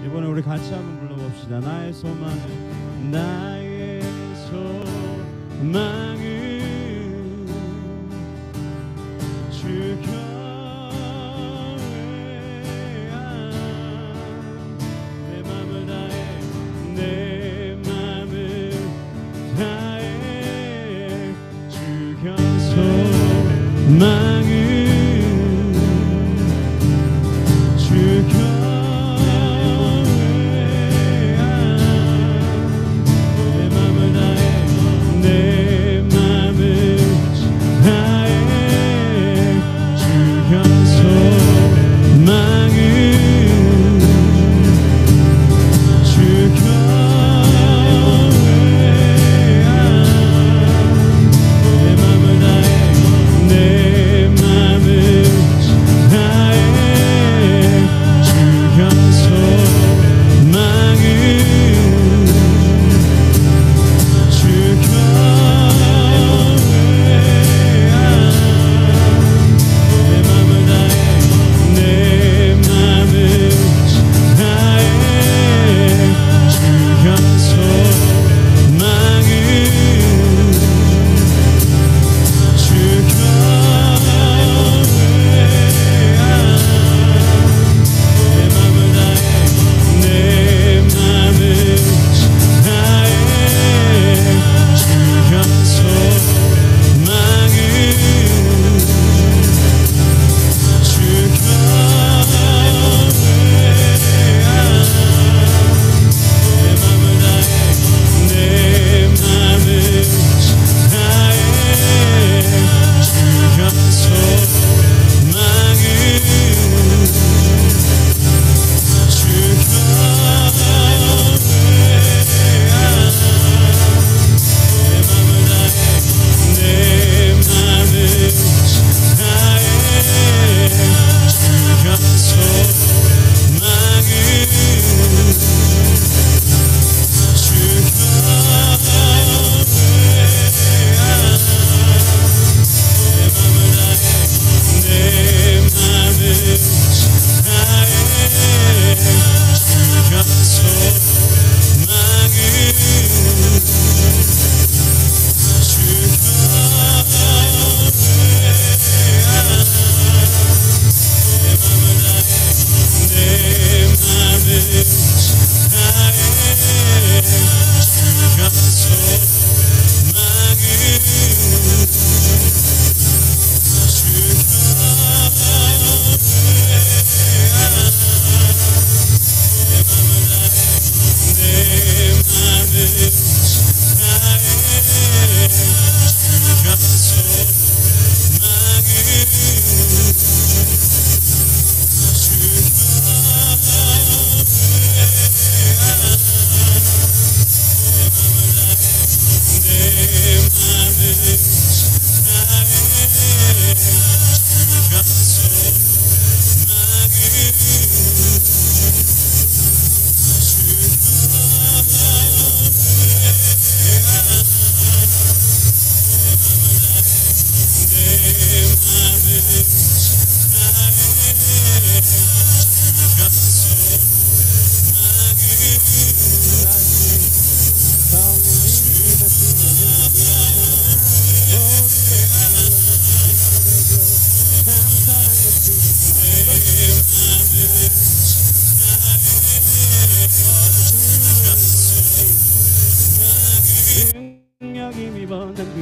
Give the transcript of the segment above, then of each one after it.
이번에 우리 같이 한번 불러봅시다. 나의 소망은 나의 소망은 주 교회야. 내 맘을 다해 내 맘을 다해 주 교회 소망은 주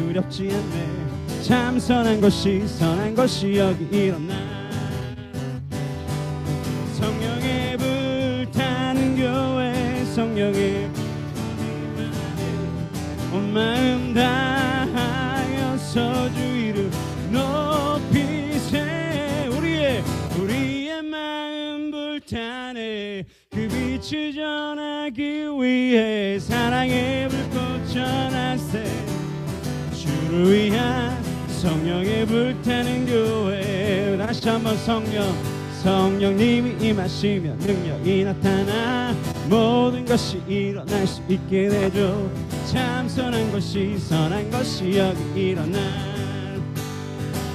두렵지 않네. 참 선한 것이 여기 일어나. 성령의 불타는 교회, 성령의 온 마음 다하여서 주 이름 높이세. 우리의 마음 불타네. 그 빛을 전하기 위해 사랑의 불꽃 전하세. 주를 위한 성령의 불타는 교회. 다시 한번 성령님이 임하시면 능력이 나타나 모든 것이 일어날 수 있게 되죠. 참 선한 것이 여기 일어나.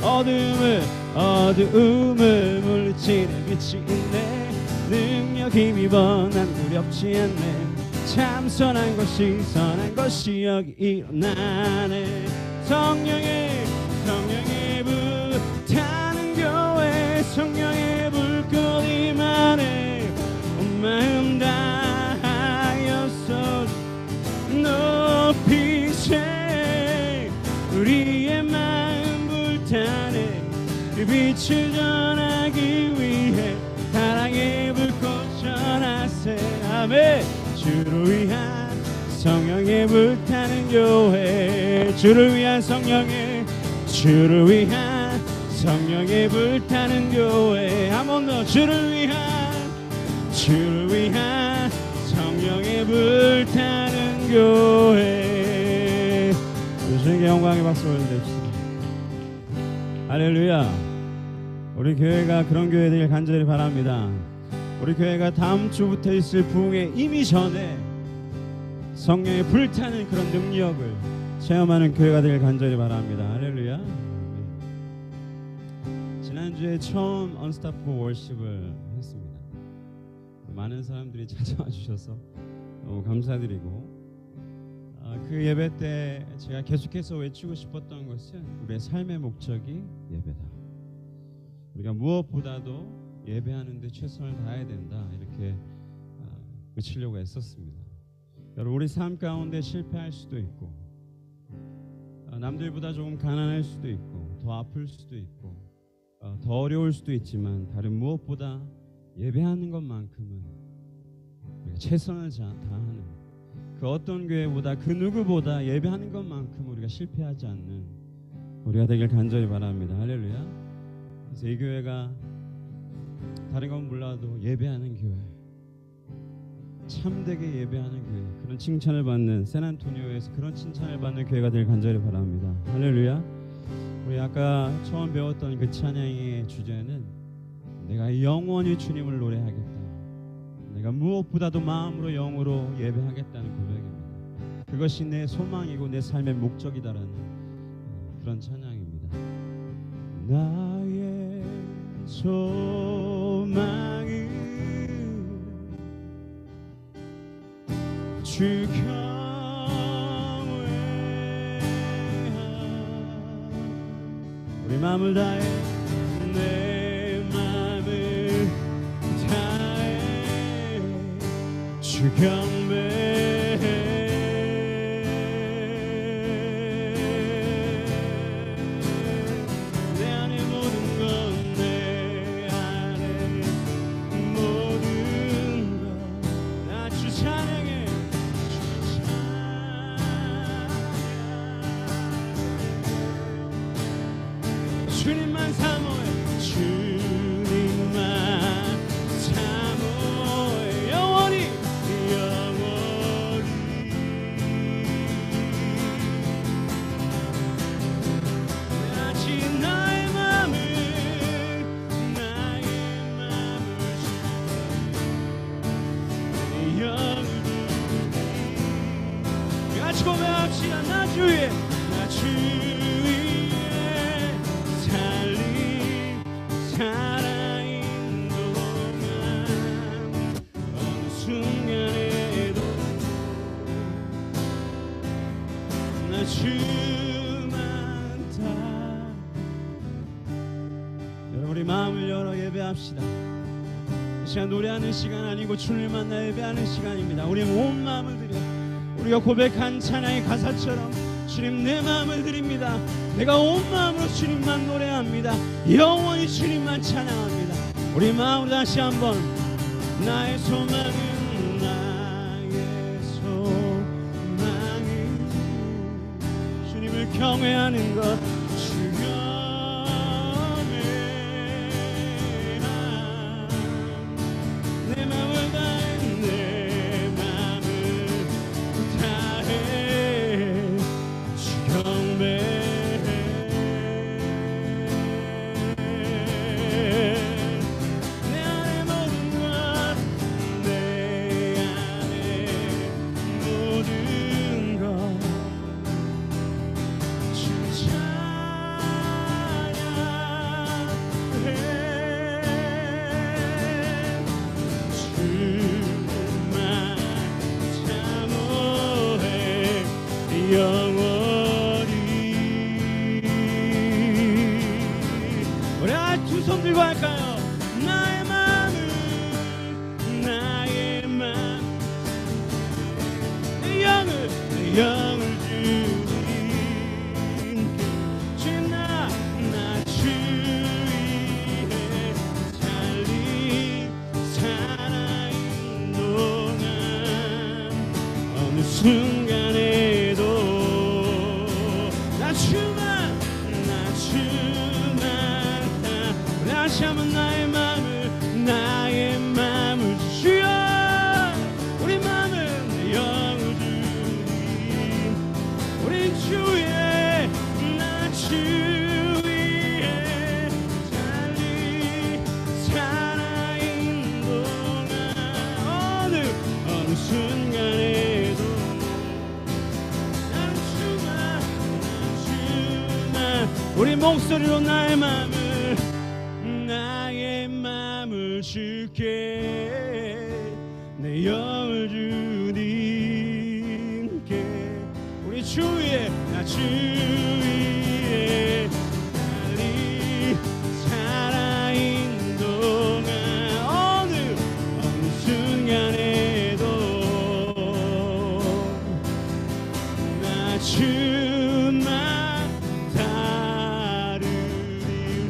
어둠을 물리치는 빛이 있네. 내 능력 힘입어 난 두렵지 않네. 참 선한 것이 여기 일어나네. 성령의 불타는 교회, 성령의 불꽃 임하네. 온 마음 다하여서 높이세. 우리의 마음 불타네. 그 빛을 전하기 위해 사랑의 불꽃 전하세. 아멘. 주를 위한 성령의 불타는 교회, 주를 위한 주를 위한 성령의 불타는 교회. 한 번 더. 주를 위한 성령의 불타는 교회. 주님께 영광의 박수 올려드립시다. 할렐루야. 우리 교회가 그런 교회 되길 간절히 바랍니다. 우리 교회가 다음 주부터 있을 부흥에 이미 전에 성령의 불타는 그런 능력을 체험하는 교회가 되길 간절히 바랍니다. 할렐루야. 지난주에 처음 언스탑able 월십을 했습니다. 많은 사람들이 찾아와 주셔서 너무 감사드리고, 그 예배 때 제가 계속해서 외치고 싶었던 것은 우리의 삶의 목적이 예배다. 우리가 무엇보다도 예배하는데 최선을 다해야 된다, 이렇게 외치려고 애썼습니다. 여러분, 우리 삶 가운데 실패할 수도 있고, 남들보다 조금 가난할 수도 있고, 더 아플 수도 있고, 더 어려울 수도 있지만 다른 무엇보다 예배하는 것만큼은 우리가 최선을 다하는, 그 어떤 교회보다 그 누구보다 예배하는 것만큼 우리가 실패하지 않는 우리가 되길 간절히 바랍니다. 할렐루야. 그래서 이 교회가 다른 건 몰라도 예배하는 교회, 참되게 예배하는 교회, 그런 칭찬을 받는, 샌안토니오에서 그런 칭찬을 받는 교회가 되길 간절히 바랍니다. 할렐루야. 우리 아까 처음 배웠던 그 찬양의 주제는 내가 영원히 주님을 노래하겠다, 내가 무엇보다도 마음으로 영으로 예배하겠다는 고백입니다. 그것이 내 소망이고 내 삶의 목적이다라는 그런 찬양입니다. 나의 소망은 주 경외함. 우리 마음을 다해, 내 마음을 다해 주 경배해. 내 안에 모든 것, 내 안에 모든 것 나 주 찬양해. 주님만 사모해, 주님만 사모해. 영원히 아직 나의 맘을 같이 고백합시다. 나 주 위에 살아있는 동안 어느 순간에도 나 주만 다. 여러분, 우리 마음을 열어 예배합시다. 이 시간 노래하는 시간 아니고 주님을 만나 예배하는 시간입니다. 우리 온 마음을 드려, 우리가 고백한 찬양의 가사처럼 주님, 내 마음을 드립니다. 내가 온 마음으로 주님만 노래합니다. 영원히 주님만 찬양합니다. 우리 마음으로 다시 한번, 나의 소망은 주님을 경외하는 것, 주 경외함. 내 마음을 다해, 내 마음을 다해 주 경배해. 주 찬양해. 영원히. 우리 두 손 들고 할까요? 나의 마음을 내 영을 주님께 주나 주 위에 살린 살아있는 동안 어느 순간에도 나 주만 다시 한번 나의 마음을 주여 우리 마음을 내 영을 주님 우리 주의 나 주 위에 살아있는 동안 어느 순간에도 난 주만 우리 목소리로 나의 마음을 줄게 내 영을 주님께 우리 주 위에 나 주 위에 살아있는 동안 어느 순간에도 나 주만 다루리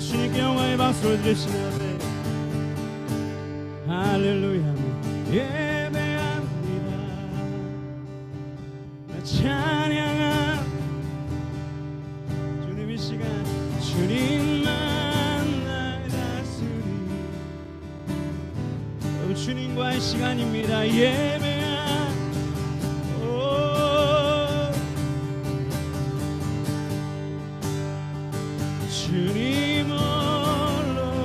주님께 영광의 박수를 드리시며 할렐루야 예배합니다 찬양한 주님 이 시간 주님만 나의 다스리 주님과의 시간입니다 주님 홀로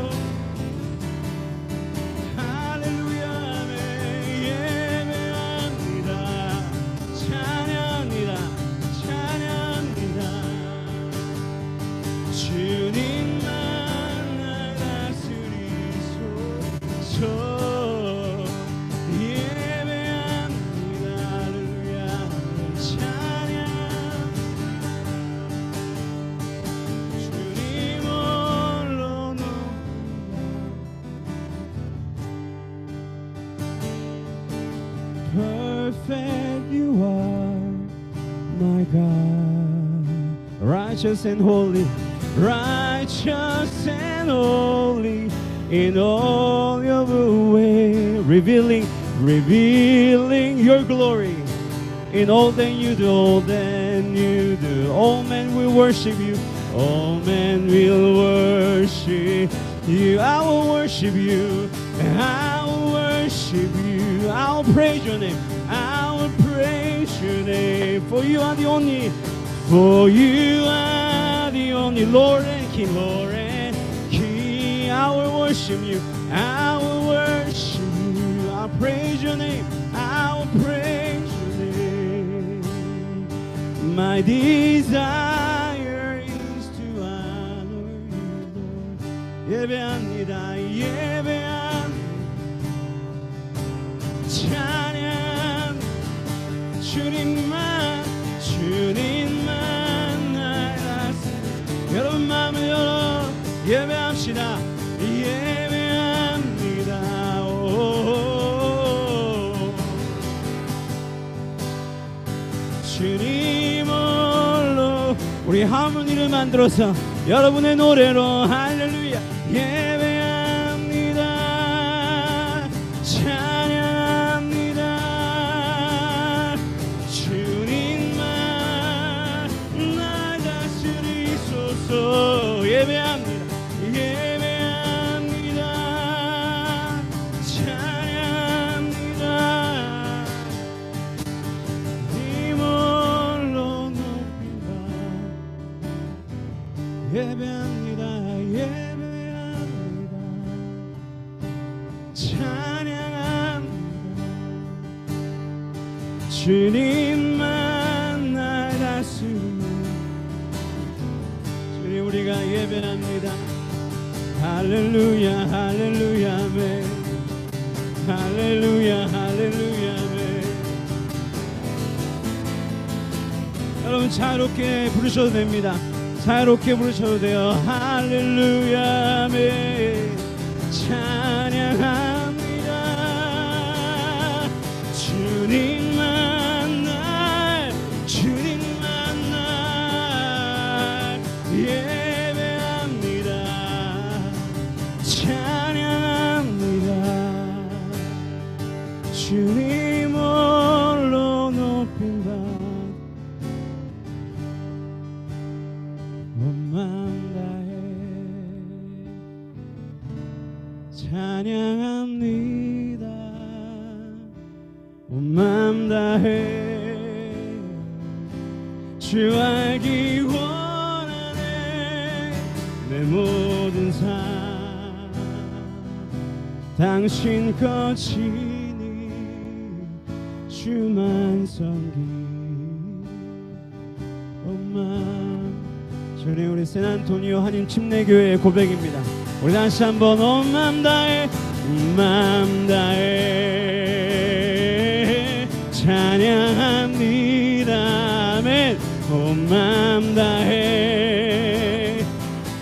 Perfect you are, my God, righteous and holy in all your way, revealing your glory in all that you do, all men will worship you, all men will worship you. I will worship you, I will worship you, I will praise your name, I will praise your name. For you are the only Lord and King, I will worship you, I will worship you, I'll praise your name, I will praise your name. My desire is to honor you, Lord. 예배합니다, 찬양 주님만 나의 다스리. 여러분 마음을 열어 예배합시다. 예배합니다. 주님 홀로 우리 하모니를 만들어서 여러분의 노래로 할렐루야 예배합니다. 찬양합니다. 주님만 날 다스리소서. 예배합니다. 예배합니다. 예배합니다. 찬양합니다. 주님만 날 다스리는 주님 우리가 예배합니다. 할렐루야 할렐루야 아멘. 할렐루야 할렐루야 아멘. 여러분 여러분 자유롭게 부르셔도 됩니다. 자유롭게 부르셔도 돼요. 할렐루야 아멘. 찬양합니다. 주님만 날 예배합니다. 찬양합니다. 주님 홀로 높인 바 온 마음 다해 찬양합니다. 온 마음 다해 주 알기 원하네. 내 모든 삶 당신 것이니 주만 섬기 온 마음. 주님, 우리 샌안토니오 한인 침례교회의 고백입니다. 우리 다시 한번 온 마음 다해 온 마음 다해 찬양합니다. 아멘. 온 마음 다해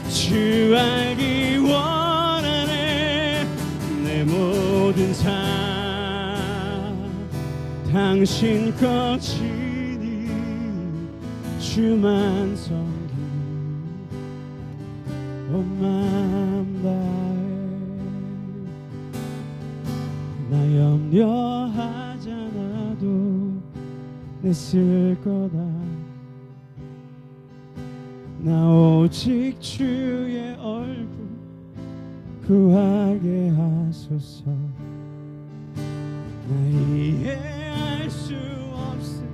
주 알기 원하네. 내 모든 삶 당신 것이니 주만 섬기 온 마음 다해. 나 염려하지 않아도 내 쓸 거다. 나 오직 주의 얼굴 구하게 하소서. 나 이해할 수 없음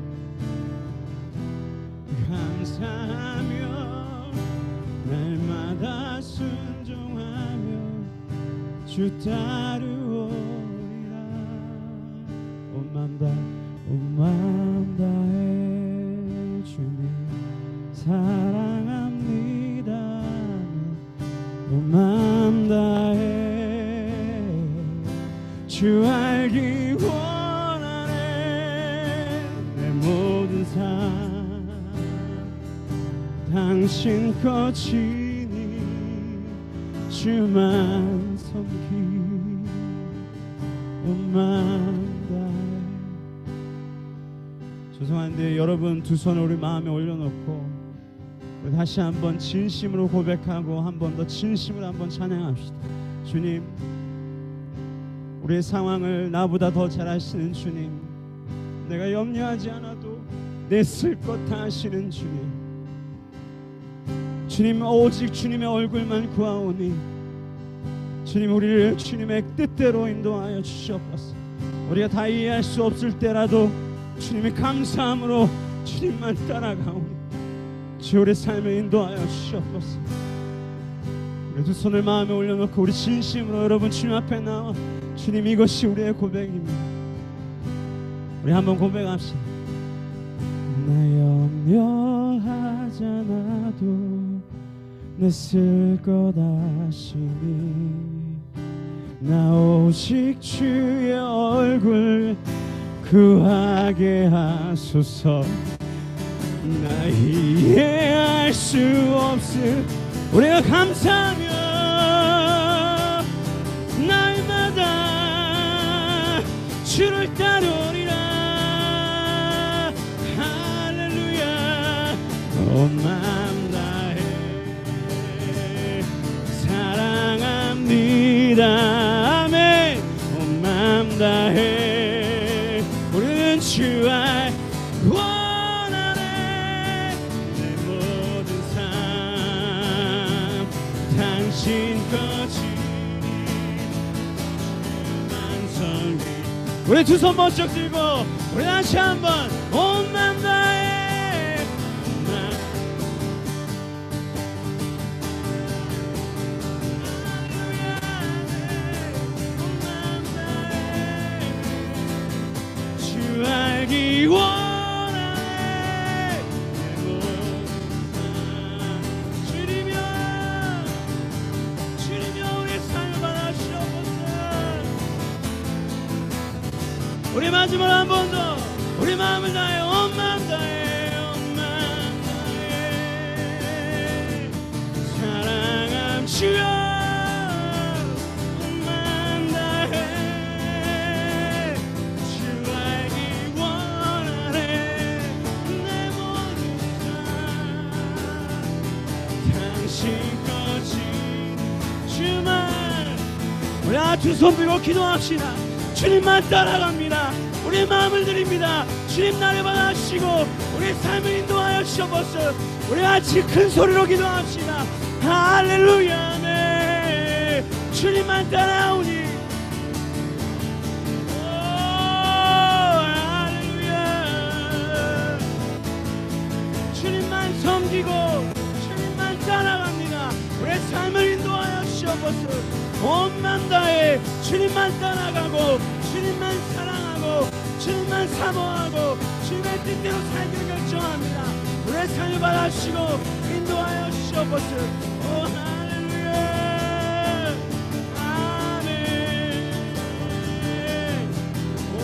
감사하며 날마다 순종하며 주 따르오리라. 온 마음 다해 주님 사랑합니다. 온 마음 다해 주 알기 원하네. 내 모든 삶 당신 것이니 주만 섬기 온 마음 다해. 죄송한데 여러분 두 손을 우리 마음에 올려놓고 우리 다시 한번 진심으로 고백하고 한 번 더 진심으로 한번 찬양합시다. 주님, 우리의 상황을 나보다 더 잘 아시는 주님, 내가 염려하지 않아도 내 쓸 것 다 아시는 주님, 주님 오직 주님의 얼굴만 구하오니 주님 우리를 주님의 뜻대로 인도하여 주시옵소서. 우리가 다 이해할 수 없을 때라도 주님의 감사함으로 주님만 따라가오니 주 우리 삶에 인도하여 주시옵소서. 우리 두 손을 마음에 올려놓고 우리 진심으로 여러분 주님 앞에 나와 주님 이것이 우리의 고백입니다. 우리 한번 고백합시다. 나 염려하지 않아도 내 쓸 것 아시니 나 오직 주의 얼굴 구하게 하소서. 나 이해할 수 없음 우리가 감사하며 날마다 주를 따르리라. 할렐루야. 온 마음 다해 사랑합니다. 아멘. 온 마음 다해 우리는 주 알 원하네. 내 모든 삶 당신 것이니 주만 섬기. 우리 두 손 번쩍 들고 우리 다시 한번 온 마음 다해 주 알기 원하네. 내 모든 삶 주님이여 우리의 삶을 받아주시옵소서. 우리 마지막으로 한 번 더 우리 마음을 다해 온 마음 다해 온 마음 주여 온 마음 다해 주 알기 원하네 내 모든 삶 당신 거지 주만 우리 두 손 들고 기도합시다. 주님만 따라갑니다. 우리 마음을 드립니다. 주님 나를 받아주시고 우리 삶을 인도하여 주셔서 우리 같이 큰 소리로 기도합시다. 할렐루야. 네. 주님만 따라오니 할렐루야. 주님만 섬기고 주님만 따라갑니다. 우리 삶을 인도하여 주셔서 온 마음 다해 주님만 따라가고 주님만 사랑하고 주님만 사모하고 주님의 뜻대로 살기를 결정합니다. 우리의 삶을 받아주시고 인도하여 주시옵소서. 오 할렐루야. 아멘. 오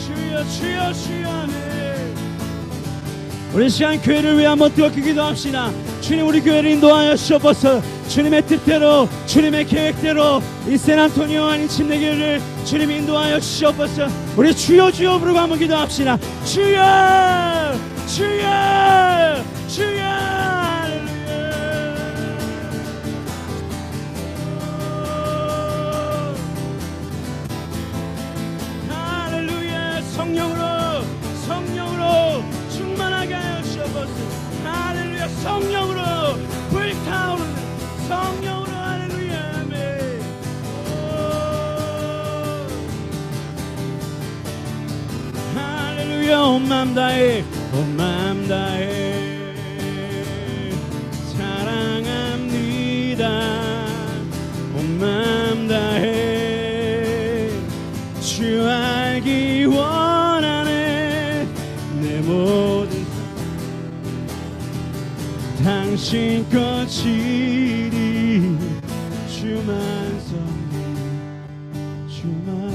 주여 주여 주여. 아멘. 우리 시간 교회를 위해 한번 뜨겁게 기도합시다. 주님 우리 교회를 인도하여 주옵소서. 주님의 뜻대로 주님의 계획대로 이 샌안토니오 아닌 침례교회를 주님 인도하여 주시옵소서. 우리 주여 주여 부르고 한번 기도합시다. 주여 주여 주여. 할렐루야. 성령으로 충만하게 하여 주시옵소서. 할렐루야. 성령으로 불타오르는 성령으로. 할렐루야. 아멘. 할렐루야. 온 마음 다해 온 마음 다해 사랑합니다. 온 마음 다해 주 알기 원하네 내 모든 당신 것이리 주만 섬기 주만.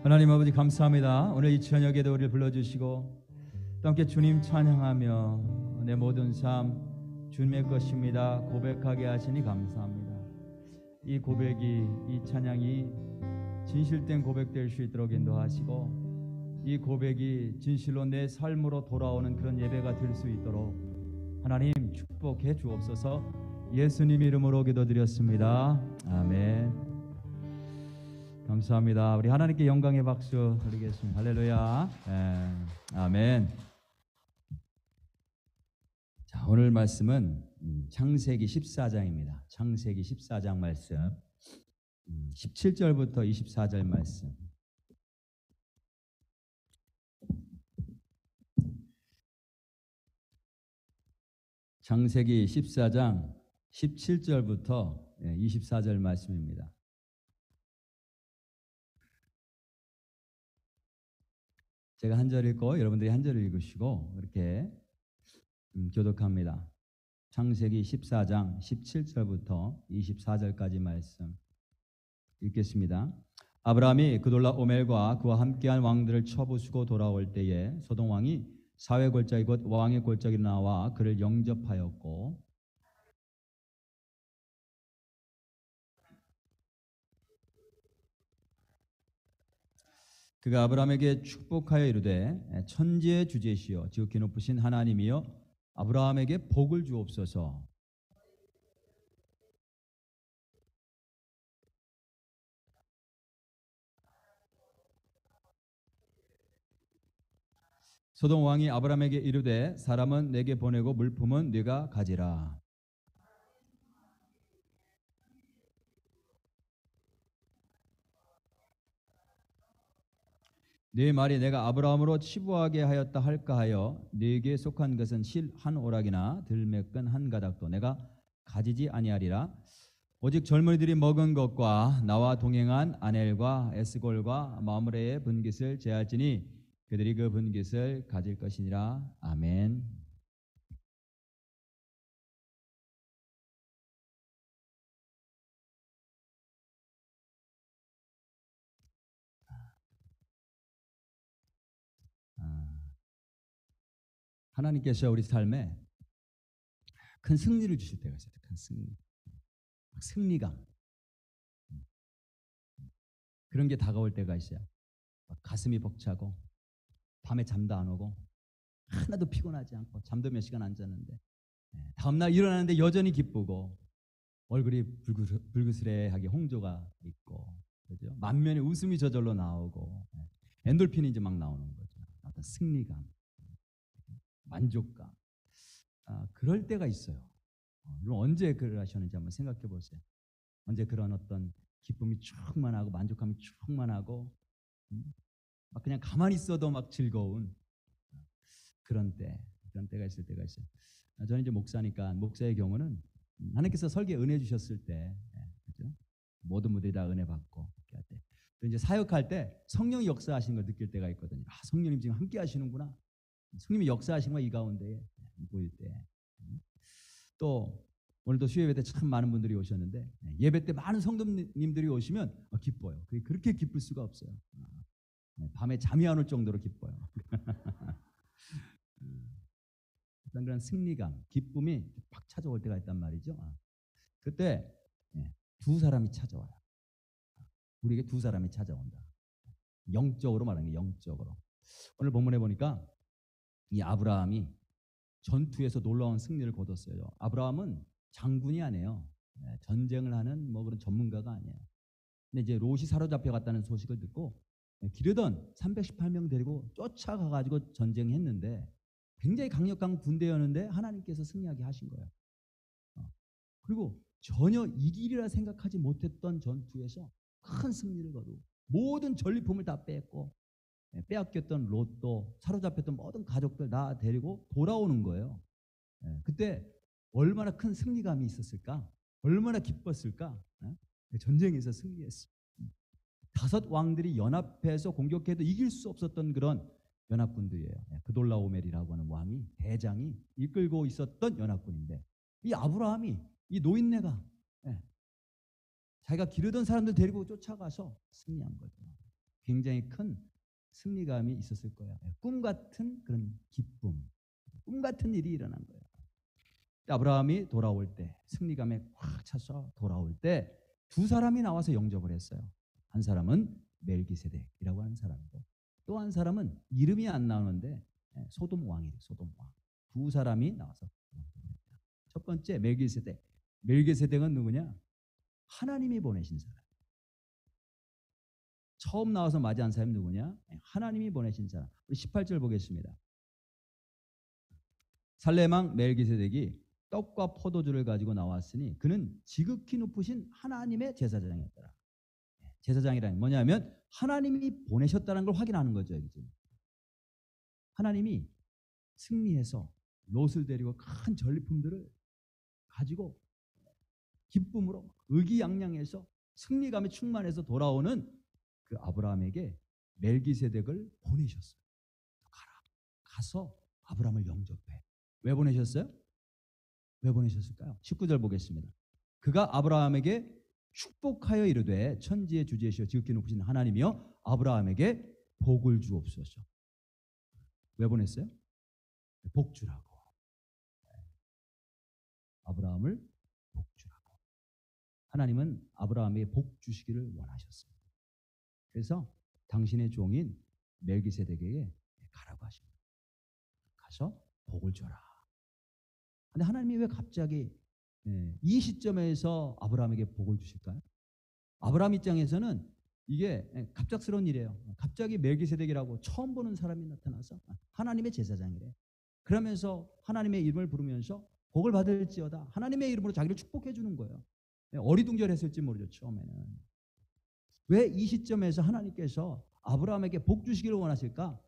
하나님 아버지 감사합니다. 오늘 이 저녁에도 우리를 불러주시고 또 함께 주님 찬양하며 내 모든 삶 주님의 것입니다 고백하게 하시니 감사합니다. 이 고백이 이 찬양이 진실된 고백될 수 있도록 인도하시고 이 고백이 진실로 내 삶으로 돌아오는 그런 예배가 될 수 있도록 하나님 축복해 주옵소서. 예수님 이름으로 기도드렸습니다. 아멘. 감사합니다. 우리 하나님께 영광의 박수 드리겠습니다. 할렐루야. 아멘. 자, 오늘 말씀은 창세기 14장입니다. 창세기 14장 말씀 17절부터 24절 말씀. 창세기 14장 17절부터 24절 말씀입니다. 제가 한 절 읽고 여러분들이 한 절 읽으시고 이렇게 교독합니다. 창세기 14장 17절부터 24절까지 말씀 읽겠습니다. 아브라함이 그돌라 오멜과 그와 함께한 왕들을 쳐부수고 돌아올 때에 소돔 왕이 사회 골짜기 곧 왕의 골짜기로 나와 그를 영접하였고 그가 아브라함에게 축복하여 이르되 천지의 주제시여 지극히 높으신 하나님이여 아브라함에게 복을 주옵소서. 소돔 왕이 아브라함에게 이르되 사람은 내게 보내고 물품은 네가 가지라. 네 말이 내가 아브라함으로 치부하게 하였다 할까 하여 네게 속한 것은 실 한 오락이나 들매끈 한 가닥도 내가 가지지 아니하리라. 오직 젊은이들이 먹은 것과 나와 동행한 아넬과 에스골과 마므레의 분깃을 제할지니 그들이 그 분깃을 가질 것이니라. 아멘. 하나님께서 우리 삶에 큰 승리를 주실 때가 있어요. 큰 승리, 승리감, 그런 게 다가올 때가 있어요. 막 가슴이 벅차고 밤에 잠도 안 오고 하나도 피곤하지 않고 잠도 몇 시간 안 잤는데 다음날 일어나는데 여전히 기쁘고 얼굴이 불그스레하게 홍조가 있고, 그죠? 만면에 웃음이 저절로 나오고 엔돌핀이 이제 막 나오는 거죠. 어떤 승리감, 만족감. 그럴 때가 있어요. 그럼 언제 그러셨는지 한번 생각해 보세요. 언제 그런 어떤 기쁨이 충만하고 만족감이 충만하고 막 그냥 가만히 있어도 막 즐거운 그런 때가 있을 때가 있어요. 저는 이제 목사니까 목사의 경우는 하나님께서 설교에 은혜 주셨을 때, 그죠? 모든 분들이 다 은혜 받고 이렇게 할 때, 또 이제 사역할 때 성령이 역사하시는 걸 느낄 때가 있거든요. 성령님 지금 함께 하시는구나. 성령님이 역사하시는 거 이 가운데 보일 때. 또 오늘도 수요 예배 때 참 많은 분들이 오셨는데 예배 때 많은 성도님들이 오시면 기뻐요. 그렇게 기쁠 수가 없어요. 밤에 잠이 안 올 정도로 기뻐요. 어떤 그런 승리감, 기쁨이 팍 찾아올 때가 있단 말이죠. 그때 두 사람이 찾아와요. 우리에게 두 사람이 찾아온다. 영적으로 말하는 게 영적으로. 오늘 본문에 보니까 이 아브라함이 전투에서 놀라운 승리를 거뒀어요. 아브라함은 장군이 아니에요. 전쟁을 하는 뭐 그런 전문가가 아니에요. 근데 이제 롯이 사로잡혀갔다는 소식을 듣고 기르던 318명 데리고 쫓아가 가지고 전쟁했는데 굉장히 강력한 군대였는데 하나님께서 승리하게 하신 거예요. 그리고 전혀 이기리라 생각하지 못했던 전투에서 큰 승리를 거두고 모든 전리품을 다 뺐고 빼앗겼던 롯도 사로잡혔던 모든 가족들 다 데리고 돌아오는 거예요. 그때 얼마나 큰 승리감이 있었을까? 얼마나 기뻤을까? 전쟁에서 승리했어. 5 왕들이 연합해서 공격해도 이길 수 없었던 그런 연합군들이에요. 그돌라오멜이라고 하는 왕이, 대장이 이끌고 있었던 연합군인데 이 아브라함이, 이 노인네가 자기가 기르던 사람들 데리고 쫓아가서 승리한 거죠. 굉장히 큰 승리감이 있었을 거예요. 꿈 같은 그런 기쁨, 꿈 같은 일이 일어난 거예요. 아브라함이 돌아올 때, 승리감에 확 차서 돌아올 때 두 사람이 나와서 영접을 했어요. 한 사람은 멜기세덱이라고 하는 사람이고 또 한 사람은 이름이 안 나오는데 소돔 왕이에요. 소돔 왕. 두 사람이 나와서 영접을 했다. 첫 번째 멜기세덱. 멜기세덱은 누구냐? 하나님이 보내신 사람. 처음 나와서 맞이한 사람이 누구냐? 하나님이 보내신 사람. 우리 18절 보겠습니다. 살레망 멜기세덱이 떡과 포도주를 가지고 나왔으니 그는 지극히 높으신 하나님의 제사장이었더라. 제사장이라는 뭐냐면 하나님이 보내셨다는 걸 확인하는 거죠. 하나님이 승리해서 롯을 데리고 큰 전리품들을 가지고 기쁨으로 의기양양해서 승리감에 충만해서 돌아오는 그 아브라함에게 멜기세덱을 보내셨어요. 가라. 가서 아브라함을 영접해. 왜 보내셨어요? 왜 보내셨을까요? 19절 보겠습니다. 그가 아브라함에게 축복하여 이르되 천지의 주제시여 지극히 높으신 하나님이여 아브라함에게 복을 주옵소서. 왜 보냈어요? 복 주라고. 아브라함을 복 주라고. 하나님은 아브라함에게 복 주시기를 원하셨습니다. 그래서 당신의 종인 멜기세덱에게 가라고 하십니다. 가서 복을 줘라. 근데 하나님이 왜 갑자기 이 시점에서 아브라함에게 복을 주실까요? 아브라함 입장에서는 이게 갑작스러운 일이에요. 갑자기 멜기세덱이라고 처음 보는 사람이 나타나서 하나님의 제사장이래. 그러면서 하나님의 이름을 부르면서 복을 받을지어다. 하나님의 이름으로 자기를 축복해 주는 거예요. 어리둥절했을지 모르죠. 처음에는. 왜 이 시점에서 하나님께서 아브라함에게 복 주시기를 원하실까?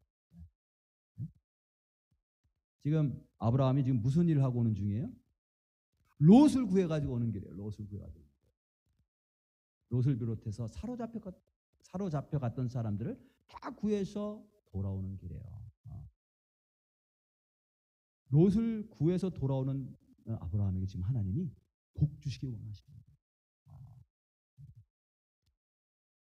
지금 아브라함이 지금 무슨 일을 하고 오는 중이에요? 롯을 구해가지고 오는 길이에요. 롯을 구해가지고. 롯을 비롯해서 사로잡혀 갔던 사람들을 다 구해서 돌아오는 길이에요. 롯을 구해서 돌아오는 아브라함에게 지금 하나님이 복 주시기 원하십니다.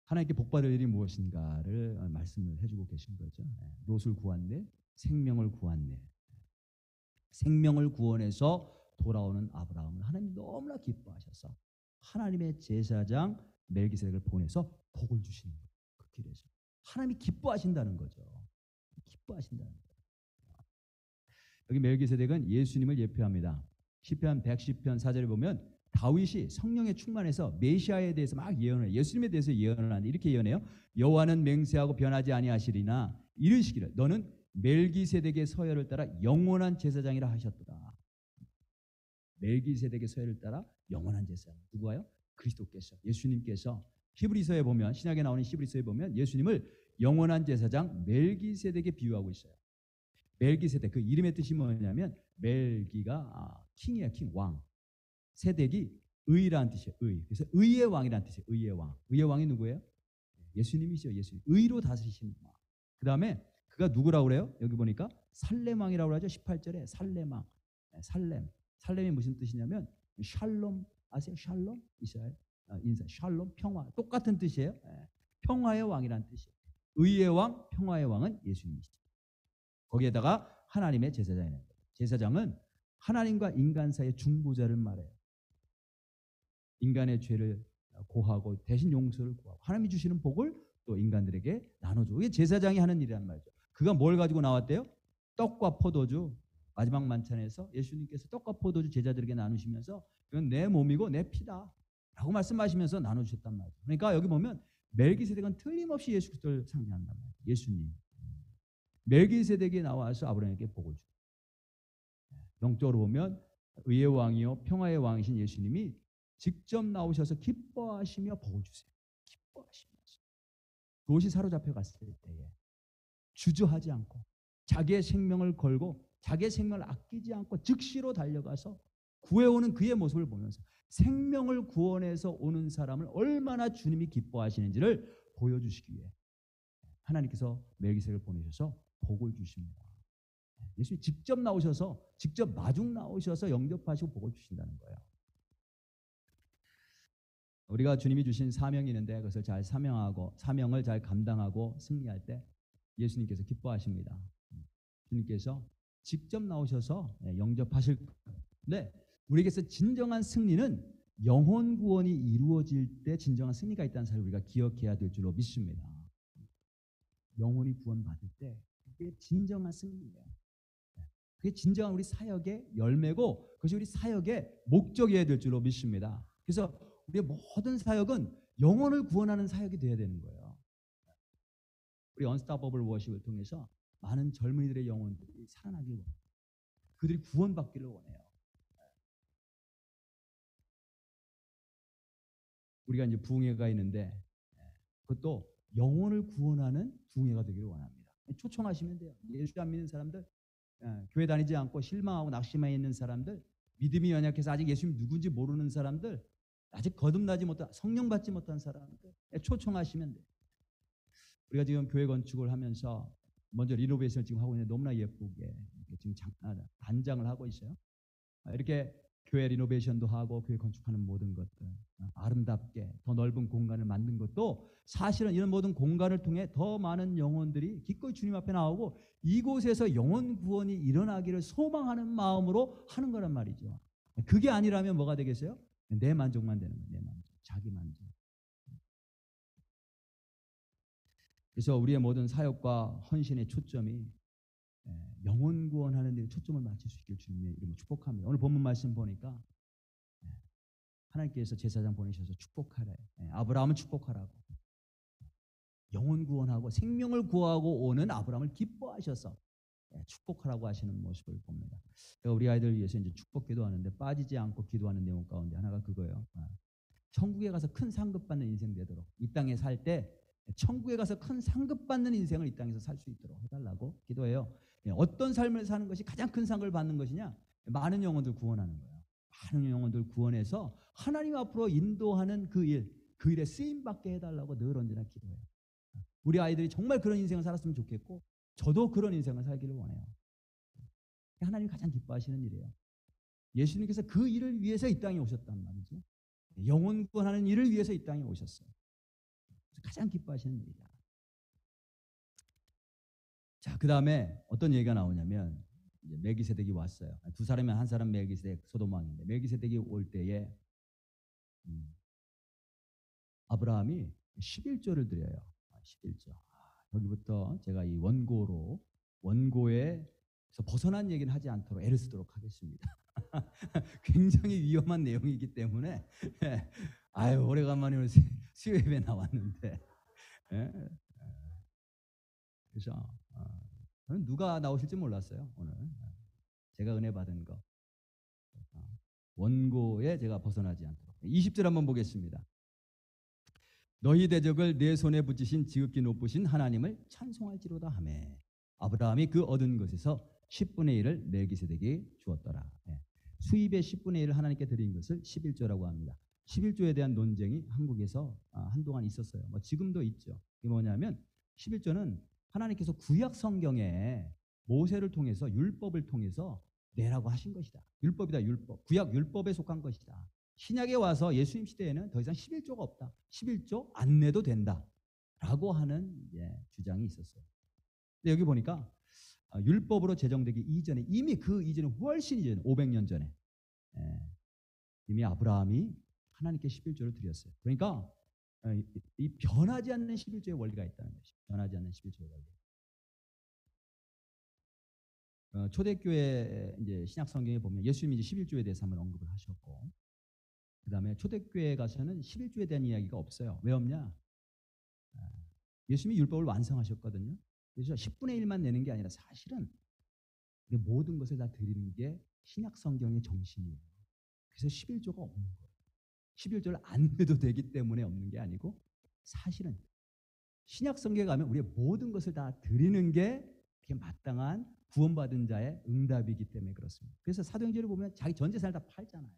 하나님께 복 받을 일이 무엇인가를 말씀을 해주고 계신 거죠. 롯을 구한네, 생명을 구한네. 생명을 구원해서 돌아오는 아브라함을 하나님 너무나 기뻐하셔서 하나님의 제사장 멜기세덱을 보내서 복을 주시는 거예요. 그 길에서 하나님이 기뻐하신다는 거죠. 기뻐하신다는 거예요. 여기 멜기세덱은 예수님을 예표합니다. 시편 110편 4절에 보면 다윗이 성령에 충만해서 메시아에 대해서 막 예언을 해요. 예수님에 대해서 예언을 하는데 이렇게 예언해요. 여호와는 맹세하고 변하지 아니하시리나 이르시기를 너는 멜기세덱의 서열을 따라 영원한 제사장이라 하셨도다. 멜기세덱의 서열을 따라 영원한 제사장. 누구가요? 그리스도께서, 예수님께서. 히브리서에 보면, 신약에 나오는 히브리서에 보면 예수님을 영원한 제사장 멜기세덱에 비유하고 있어요. 멜기세덱, 그 이름의 뜻이 뭐냐면 멜기가 킹이에요. 킹, 왕. 세덱이 의라는 뜻이에요. 의. 그래서 의의 왕이라는 뜻이에요. 의의 왕. 의의 왕이 누구예요? 예수님이죠. 예수님. 의로 다스리시는 왕. 그 다음에 그가 누구라고 그래요? 여기 보니까 살렘 왕이라고 하죠. 18절에 살렘 왕. 살렘. 살렘이 무슨 뜻이냐면 샬롬 아세요? 샬롬? 이스라엘 인사. 샬롬 평화. 똑같은 뜻이에요. 평화의 왕이라는 뜻이에요. 의의 왕, 평화의 왕은 예수님이시죠. 거기에다가 하나님의 제사장이라는 거예요. 제사장은 하나님과 인간 사이의 중보자를 말해요. 인간의 죄를 고하고 대신 용서를 구하고 하나님이 주시는 복을 또 인간들에게 나눠주고 이게 제사장이 하는 일이란 말이죠. 그가 뭘 가지고 나왔대요? 떡과 포도주. 마지막 만찬에서 예수님께서 떡과 포도주 제자들에게 나누시면서 이건 내 몸이고 내 피다 라고 말씀하시면서 나눠주셨단 말이죠. 그러니까 여기 보면 멜기세덱은 틀림없이 예수 그리스도를 상징한단 말이에요. 예수님. 멜기세덱이 나와서 아브라함에게 복을 주고 영적으로 보면 의의 왕이요 평화의 왕이신 예수님이 직접 나오셔서 기뻐하시며 복을 주세요. 기뻐하시면서 그것이 사로잡혀 갔을 때에 주저하지 않고 자기의 생명을 걸고 자기의 생명을 아끼지 않고 즉시로 달려가서 구해오는 그의 모습을 보면서 생명을 구원해서 오는 사람을 얼마나 주님이 기뻐하시는지를 보여주시기 위해 하나님께서 멜기세덱을 보내셔서 복을 주십니다. 예수님이 직접 나오셔서 직접 마중 나오셔서 영접하시고 복을 주신다는 거예요. 우리가 주님이 주신 사명이 있는데 그것을 잘 사명을 잘 감당하고 승리할 때 예수님께서 기뻐하십니다. 주님께서 직접 나오셔서 영접하실 거예요. 네, 우리에게서 진정한 승리는 영혼 구원이 이루어질 때 진정한 승리가 있다는 사실을 우리가 기억해야 될 줄로 믿습니다. 영혼이 구원받을 때 그게 진정한 승리예요. 그게 진정한 우리 사역의 열매고 그것이 우리 사역의 목적이어야 될 줄로 믿습니다. 그래서 우리의 모든 사역은 영혼을 구원하는 사역이 되어야 되는 거예요. 우리 언스타버블 워십을 통해서 많은 젊은이들의 영혼들이 살아나길 원해요. 그들이 구원받기를 원해요. 우리가 이제 부흥회가 있는데 그것도 영혼을 구원하는 부흥회가 되기를 원합니다. 초청하시면 돼요. 예수 안 믿는 사람들, 교회 다니지 않고 실망하고 낙심해 있는 사람들, 믿음이 연약해서 아직 예수님 누군지 모르는 사람들, 아직 거듭나지 못한 성령 받지 못한 사람들 초청하시면 돼요. 우리가 지금 교회 건축을 하면서 먼저 리노베이션을 지금 하고 있는데 너무나 예쁘게 지금 단장을 하고 있어요. 이렇게 교회 리노베이션도 하고 교회 건축하는 모든 것들 아름답게 더 넓은 공간을 만든 것도 사실은 이런 모든 공간을 통해 더 많은 영혼들이 기꺼이 주님 앞에 나오고 이곳에서 영혼 구원이 일어나기를 소망하는 마음으로 하는 거란 말이죠. 그게 아니라면 뭐가 되겠어요? 내 만족만 되는 거예요. 내 만족, 자기 만족. 그래서 우리의 모든 사역과 헌신의 초점이 영혼 구원하는 데 초점을 맞출 수 있길 주님의 이름으로 축복합니다. 오늘 본문 말씀 보니까 하나님께서 제사장 보내셔서 축복하래. 아브라함을 축복하라고. 영혼 구원하고 생명을 구하고 오는 아브라함을 기뻐하셔서 축복하라고 하시는 모습을 봅니다. 우리 아이들 위해서 이제 축복 기도하는데 빠지지 않고 기도하는 내용 가운데 하나가 그거예요. 천국에 가서 큰 상급 받는 인생 되도록 이 땅에 살 때 천국에 가서 큰 상급 받는 인생을 이 땅에서 살 수 있도록 해달라고 기도해요. 어떤 삶을 사는 것이 가장 큰 상급을 받는 것이냐? 많은 영혼들 구원하는 거예요. 많은 영혼들 구원해서 하나님 앞으로 인도하는 그 일에 쓰임받게 해달라고 늘 언제나 기도해요. 우리 아이들이 정말 그런 인생을 살았으면 좋겠고 저도 그런 인생을 살기를 원해요. 하나님이 가장 기뻐하시는 일이에요. 예수님께서 그 일을 위해서 이 땅에 오셨단 말이죠. 영혼 구원하는 일을 위해서 이 땅에 오셨어요. 가장 기뻐하시는 일이다. 자, 그 다음에 어떤 얘기가 나오냐면 이제 멜기세덱이 왔어요. 두 사람이면 한 사람 멜기세덱 소돔 왕인데 멜기세덱이 올 때에 아브라함이 11조를 드려요. 11조. 여기부터 제가 이 원고에서 벗어난 얘기는 하지 않도록 애를 쓰도록 하겠습니다. 굉장히 위험한 내용이기 때문에 아유 오래간만에 오늘 수요예배 나왔는데 그래서 저는 누가 나오실지 몰랐어요. 오늘 제가 은혜 받은 거 원고에 제가 벗어나지 않도록 20절 한번 보겠습니다. 너희 대적을 내 손에 붙이신 지극히 높으신 하나님을 찬송할지로다 하매 아브라함이 그 얻은 것에서 10분의 1을 멜기세덱이 주었더라. 수입의 10분의 1을 하나님께 드린 것을 11조라고 합니다. 11조에 대한 논쟁이 한국에서 한동안 있었어요. 뭐 지금도 있죠. 이게 뭐냐면 11조는 하나님께서 구약 성경에 모세를 통해서 율법을 통해서 내라고 하신 것이다. 율법이다, 율법. 구약 율법에 속한 것이다. 신약에 와서 예수님 시대에는 더 이상 11조가 없다. 11조 안 내도 된다라고 하는 주장이 있었어요. 근데 여기 보니까 율법으로 제정되기 이전에 이미 그 이전에 훨씬 이전 500년 전에 이미 아브라함이 하나님께 11조를 드렸어요. 그러니까 이 변하지 않는 11조의 원리가 있다는 것이죠. 변하지 않는 11조의 원리. 초대교회 이제 신약 성경에 보면 예수님이 이제 11조에 대해서 한번 언급을 하셨고, 그다음에 초대교회에 가서는 11조에 대한 이야기가 없어요. 왜 없냐? 예수님이 율법을 완성하셨거든요. 그래서 10분의 1만 내는 게 아니라 사실은 모든 것을 다 드리는 게 신약 성경의 정신이에요. 그래서 11조가 없는 거예요. 11조를 안 내도 되기 때문에 없는 게 아니고 사실은 신약 성경에 가면 우리의 모든 것을 다 드리는 게 그게 마땅한 구원받은 자의 응답이기 때문에 그렇습니다. 그래서 사도행전을 보면 자기 전 재산을 다 팔잖아요.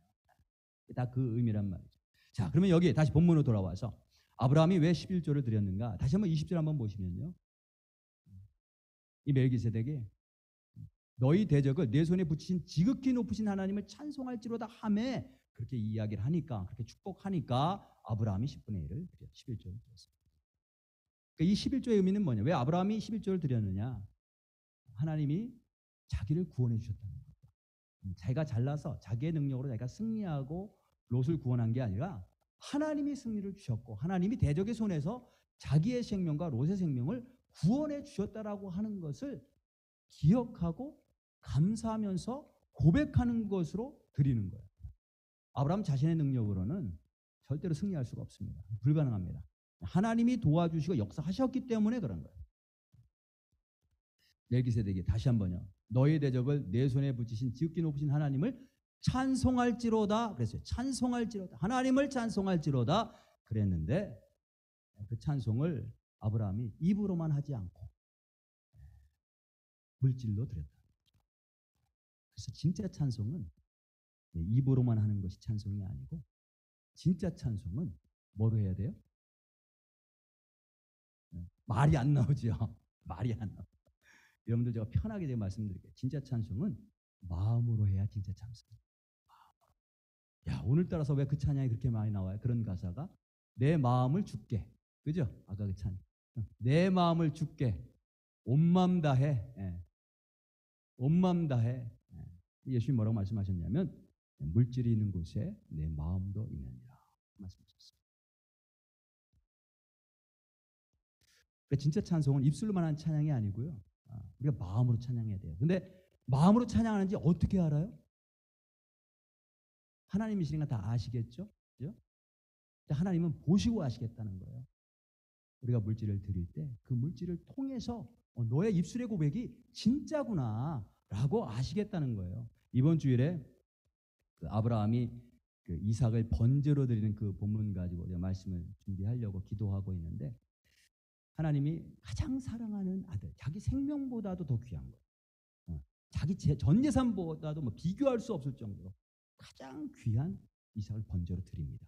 다 그 의미란 말이죠. 자, 그러면 여기 다시 본문으로 돌아와서 아브라함이 왜 11조를 드렸는가? 다시 한번 20절 한번 보시면요. 이 멜기세덱이 너희 대적을 내 손에 붙이신 지극히 높으신 하나님을 찬송할지로다 하매 그렇게 이야기를 하니까, 그렇게 축복하니까 아브라함이 10분의 1을 11조를 드렸습니다. 그러니까 이 11조의 의미는 뭐냐? 왜 아브라함이 11조를 드렸느냐? 하나님이 자기를 구원해 주셨다는 거예요. 자기가 잘나서 자기의 능력으로 자기가 승리하고 롯을 구원한 게 아니라 하나님이 승리를 주셨고 하나님이 대적의 손에서 자기의 생명과 롯의 생명을 구원해 주셨다라고 하는 것을 기억하고 감사하면서 고백하는 것으로 드리는 거예요. 아브라함 자신의 능력으로는 절대로 승리할 수가 없습니다. 불가능합니다. 하나님이 도와주시고 역사하셨기 때문에 그런 거예요. 멜기세덱이 다시 한번요. 너희 대적을 내 손에 붙이신 지극히 높으신 하나님을 찬송할지로다 그랬어요. 찬송할지로다. 하나님을 찬송할지로다 그랬는데 그 찬송을 아브라함이 입으로만 하지 않고 물질로 드렸다. 그래서 진짜 찬송은 입으로만 하는 것이 찬송이 아니고 진짜 찬송은 뭐로 해야 돼요? 말이 안 나오죠. 말이 안 나오죠. 여러분들 제가 편하게 제가 말씀드릴게요. 진짜 찬송은 마음으로 해야 진짜 찬송. 마음으로. 야, 오늘따라서 왜 그 찬양이 그렇게 많이 나와요? 그런 가사가 내 마음을 줄게. 그죠? 아까 그 찬양. 내 마음을 줄게. 온 마음 다해. 온 마음 다해. 예수님 뭐라고 말씀하셨냐면 물질이 있는 곳에 내 마음도 있느니라 말씀하셨습니다. 그러니까 진짜 찬송은 입술로만 하는 찬양이 아니고요. 우리가 마음으로 찬양해야 돼요. 근데 마음으로 찬양하는지 어떻게 알아요? 하나님이시니까 다 아시겠죠? 그죠? 하나님은 보시고 아시겠다는 거예요. 우리가 물질을 드릴 때 그 물질을 통해서 너의 입술의 고백이 진짜구나 라고 아시겠다는 거예요. 이번 주일에 그 아브라함이 그 이삭을 번제로 드리는 그 본문 가지고 제가 말씀을 준비하려고 기도하고 있는데 하나님이 가장 사랑하는 아들, 자기 생명보다도 더 귀한 거예요. 자기 전 재산보다도 뭐 비교할 수 없을 정도로 가장 귀한 이삭을 번제로 드립니다.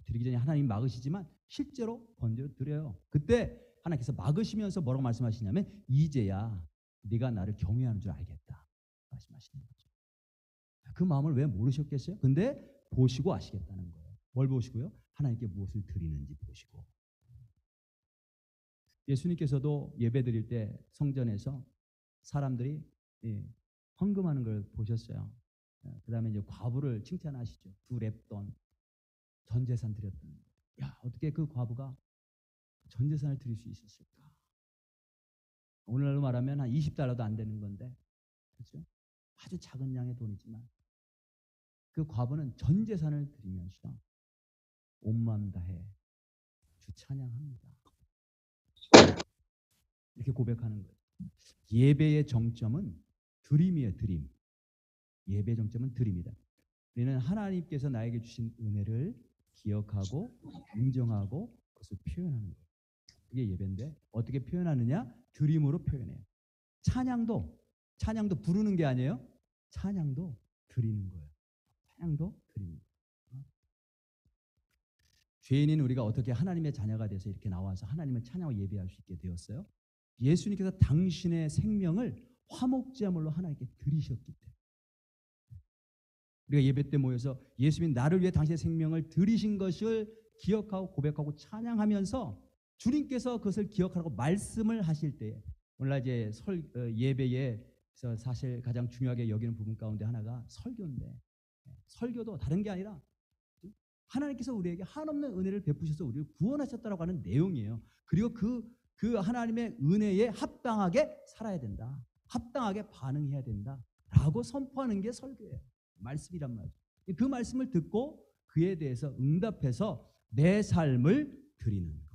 드리기 전에 하나님 막으시지만 실제로 번제로 드려요. 그때 하나님께서 막으시면서 뭐라고 말씀하시냐면 이제야 네가 나를 경외하는 줄 알겠다 말씀하시는 거죠. 그 마음을 왜 모르셨겠어요? 근데 보시고 아시겠다는 거예요. 뭘 보시고요? 하나님께 무엇을 드리는지 보시고. 예수님께서도 예배 드릴 때 성전에서 사람들이 헌금하는 걸 보셨어요. 그다음에 이제 과부를 칭찬하시죠. 두 랩돈 전 재산 드렸다는 거. 야, 어떻게 그 과부가 전 재산을 드릴 수 있었을까? 오늘날로 말하면 한 20달러도 안 되는 건데, 그렇죠? 아주 작은 양의 돈이지만 그 과부는 전 재산을 드리면서 온 마음 다해 주 찬양합니다. 이렇게 고백하는 거예요. 예배의 정점은 드림이에요. 드림. 예배의 정점은 드림이다. 우리는 하나님께서 나에게 주신 은혜를 기억하고 인정하고 그것을 표현하는 거예요. 그게 예배인데 어떻게 표현하느냐? 드림으로 표현해요. 찬양도 부르는 게 아니에요. 찬양도 드리는 거예요. 찬양도 드리는 거예요. 죄인인 우리가 어떻게 하나님의 자녀가 돼서 이렇게 나와서 하나님을 찬양하고 예배할 수 있게 되었어요? 예수님께서 당신의 생명을 화목제물로 하나님께 드리셨기 때문에. 우리가 예배 때 모여서 예수님이 나를 위해 당신의 생명을 드리신 것을 기억하고 고백하고 찬양하면서 주님께서 그것을 기억하라고 말씀을 하실 때, 오늘날 이제 예배에서 사실 가장 중요하게 여기는 부분 가운데 하나가 설교인데, 설교도 다른 게 아니라 하나님께서 우리에게 한없는 은혜를 베푸셔서 우리를 구원하셨다라고 하는 내용이에요. 그리고 그 하나님의 은혜에 합당하게 살아야 된다. 합당하게 반응해야 된다라고 선포하는 게 설교예요. 말씀이란 말이죠. 그 말씀을 듣고 그에 대해서 응답해서 내 삶을 드리는 것.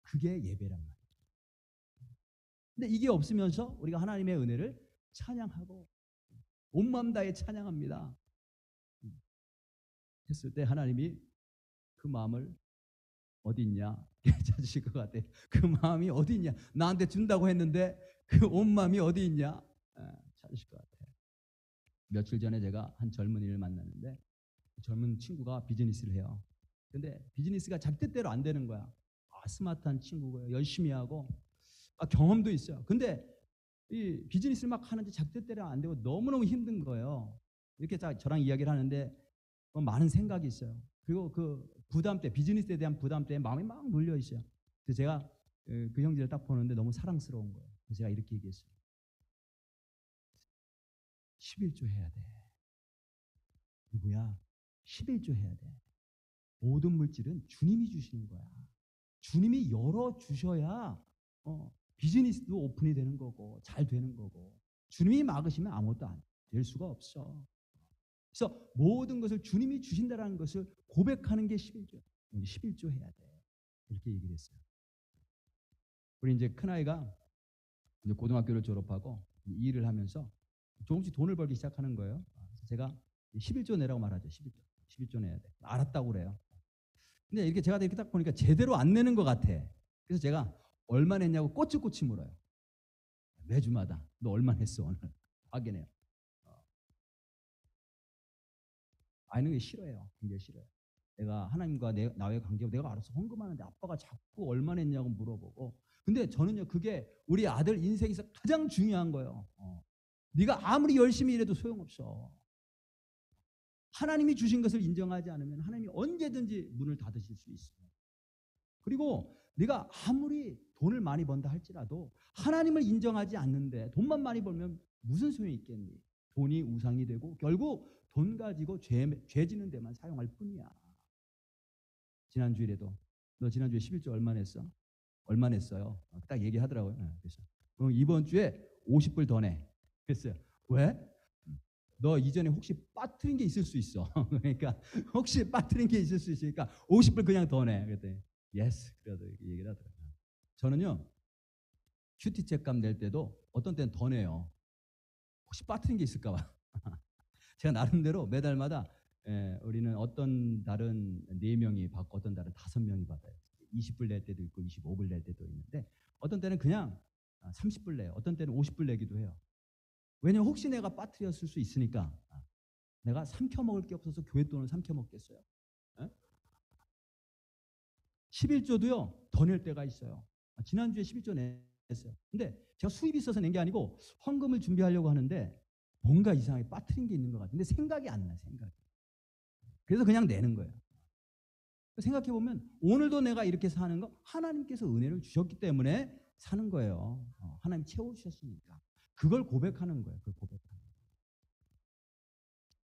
그게 예배란 말이죠. 근데 이게 없으면서 우리가 하나님의 은혜를 찬양하고 온 마음 다해 찬양합니다 했을 때 하나님이 그 마음을 어디 있냐 찾으실 것 같아요. 그 마음이 어디 있냐, 나한테 준다고 했는데 그 온 마음이 어디 있냐 찾으실 것 같아요. 며칠 전에 제가 한 젊은이를 만났는데 젊은 친구가 비즈니스를 해요. 근데 비즈니스가 자기 뜻대로 안 되는 거야. 스마트한 친구고요. 열심히 하고 경험도 있어요. 근데 이 비즈니스를 막 하는데 자기 뜻대로 안 되고 너무너무 힘든 거예요. 이렇게 저랑 이야기를 하는데 많은 생각이 있어요. 그리고 그 부담 때, 비즈니스에 대한 부담 때문에 마음이 막 눌려 있어요. 그래서 제가 그 형제를 딱 보는데 너무 사랑스러운 거예요. 그래서 제가 이렇게 얘기했어요. 11조 해야 돼. 누구야? 11조 해야 돼. 모든 물질은 주님이 주시는 거야. 주님이 열어주셔야 비즈니스도 오픈이 되는 거고 잘 되는 거고, 주님이 막으시면 아무것도 안 될 수가 없어. 그래서 모든 것을 주님이 주신다는 것을 고백하는 게 11조. 11조 해야 돼. 이렇게 얘기를 했어요. 우리 이제 큰아이가 이제 고등학교를 졸업하고 일을 하면서 조금씩 돈을 벌기 시작하는 거예요. 그래서 제가 11조 내라고 말하죠. 11조 내야 돼. 알았다고 그래요. 근데 이렇게 제가 이렇게 딱 보니까 제대로 안 내는 것 같아. 그래서 제가 얼마 냈냐고 꼬치꼬치 물어요. 매주마다 너 얼마 냈어 오늘 확인해요. 아는 게 싫어요. 굉장히 싫어요. 내가 하나님과 나의 관계고 내가 알아서 헌금하는데 아빠가 자꾸 얼마 냈냐고 물어보고. 근데 저는요, 그게 우리 아들 인생에서 가장 중요한 거예요. 네가 아무리 열심히 일해도 소용없어. 하나님이 주신 것을 인정하지 않으면 하나님이 언제든지 문을 닫으실 수 있어요. 그리고 네가 아무리 돈을 많이 번다 할지라도 하나님을 인정하지 않는데 돈만 많이 벌면 무슨 소용이 있겠니? 돈이 우상이 되고 결국 돈 가지고 죄 짓는 데만 사용할 뿐이야. 지난 주일에도 너 지난주에 11조 얼마 냈어? 얼마 냈어요? 딱 얘기하더라고요. 그래서 이번 주에 50불 더 내. 그랬어요. 왜? 너 이전에 혹시 빠뜨린 게 있을 수 있어. 그러니까 혹시 빠뜨린 게 있을 수 있으니까 50불 그냥 더 내. 그랬더니 예스. 그래도 얘기를 하더라고요. 저는요, 큐티책 값 낼 때도 어떤 때는 더 내요. 혹시 빠뜨린 게 있을까 봐. 제가 나름대로 매달마다 우리는 어떤 달은 4명이 받고 어떤 달은 5명이 받아요. 20불 낼 때도 있고 25불 낼 때도 있는데 어떤 때는 그냥 30불 내요. 어떤 때는 50불 내기도 해요. 왜냐면 혹시 내가 빠뜨렸을 수 있으니까. 내가 삼켜먹을 게 없어서 교회 돈을 삼켜먹겠어요? 11조도요 더 낼 때가 있어요. 지난주에 11조 냈어요. 근데 제가 수입이 있어서 낸 게 아니고 헌금을 준비하려고 하는데 뭔가 이상하게 빠뜨린 게 있는 것 같은데 생각이 안 나. 생각이. 그래서 그냥 내는 거예요. 생각해보면 오늘도 내가 이렇게 사는 거 하나님께서 은혜를 주셨기 때문에 사는 거예요. 하나님 채워주셨으니까. 그걸 고백하는 거예요. 그걸 고백하는 거예요.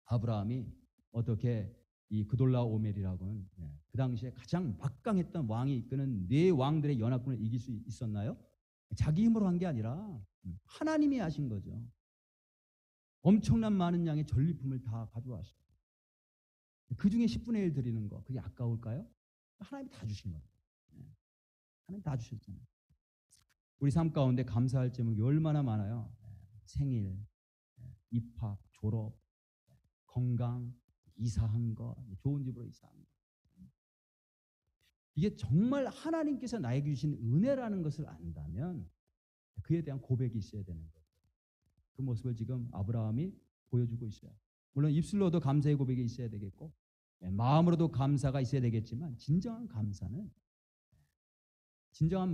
아브라함이 어떻게 이 그돌라오멜이라고는 그 당시에 가장 막강했던 왕이 이끄는 네 왕들의 연합군을 이길 수 있었나요? 자기 힘으로 한 게 아니라 하나님이 하신 거죠. 엄청난 많은 양의 전리품을 다 가져왔어요. 그 중에 10분의 1 드리는 거 그게 아까울까요? 하나님이 다 주신 거예요. 하나님 다 주셨잖아요. 우리 삶 가운데 감사할 제목이 얼마나 많아요. 생일, 입학, 졸업, 건강, 이사한 거, 좋은 집으로 이사한 거. 이게 정말 하나님께서 나에게 주신 은혜라는 것을 안다면 그에 대한 고백이 있어야 되는 거예요. 그 모습을 지금 아브라함이 보여주고 있어요. 물론 입술로도 감사의 고백이 있어야 되겠고 마음으로도 감사가 있어야 되겠지만 진정한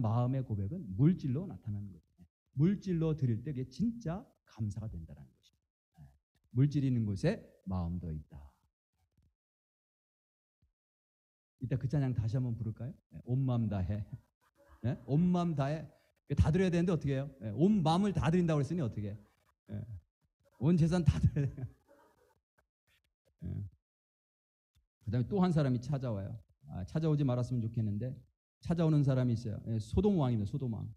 마음의 고백은 물질로 나타나는 거죠. 물질로 드릴 때 그게 진짜 감사가 된다는 것입니다. 물질이 있는 곳에 마음도 있다. 이따 그 찬양 다시 한번 부를까요? 온 마음 다해. 온 마음 다해. 다 드려야 되는데 어떻게 해요? 온 마음을 다 드린다고 그랬으니 어떻게 해? 온 재산 다 드려야 돼요. 그 다음에 또 한 사람이 찾아와요. 찾아오지 말았으면 좋겠는데 찾아오는 사람이 있어요. 소돔 왕입니다. 소돔 왕.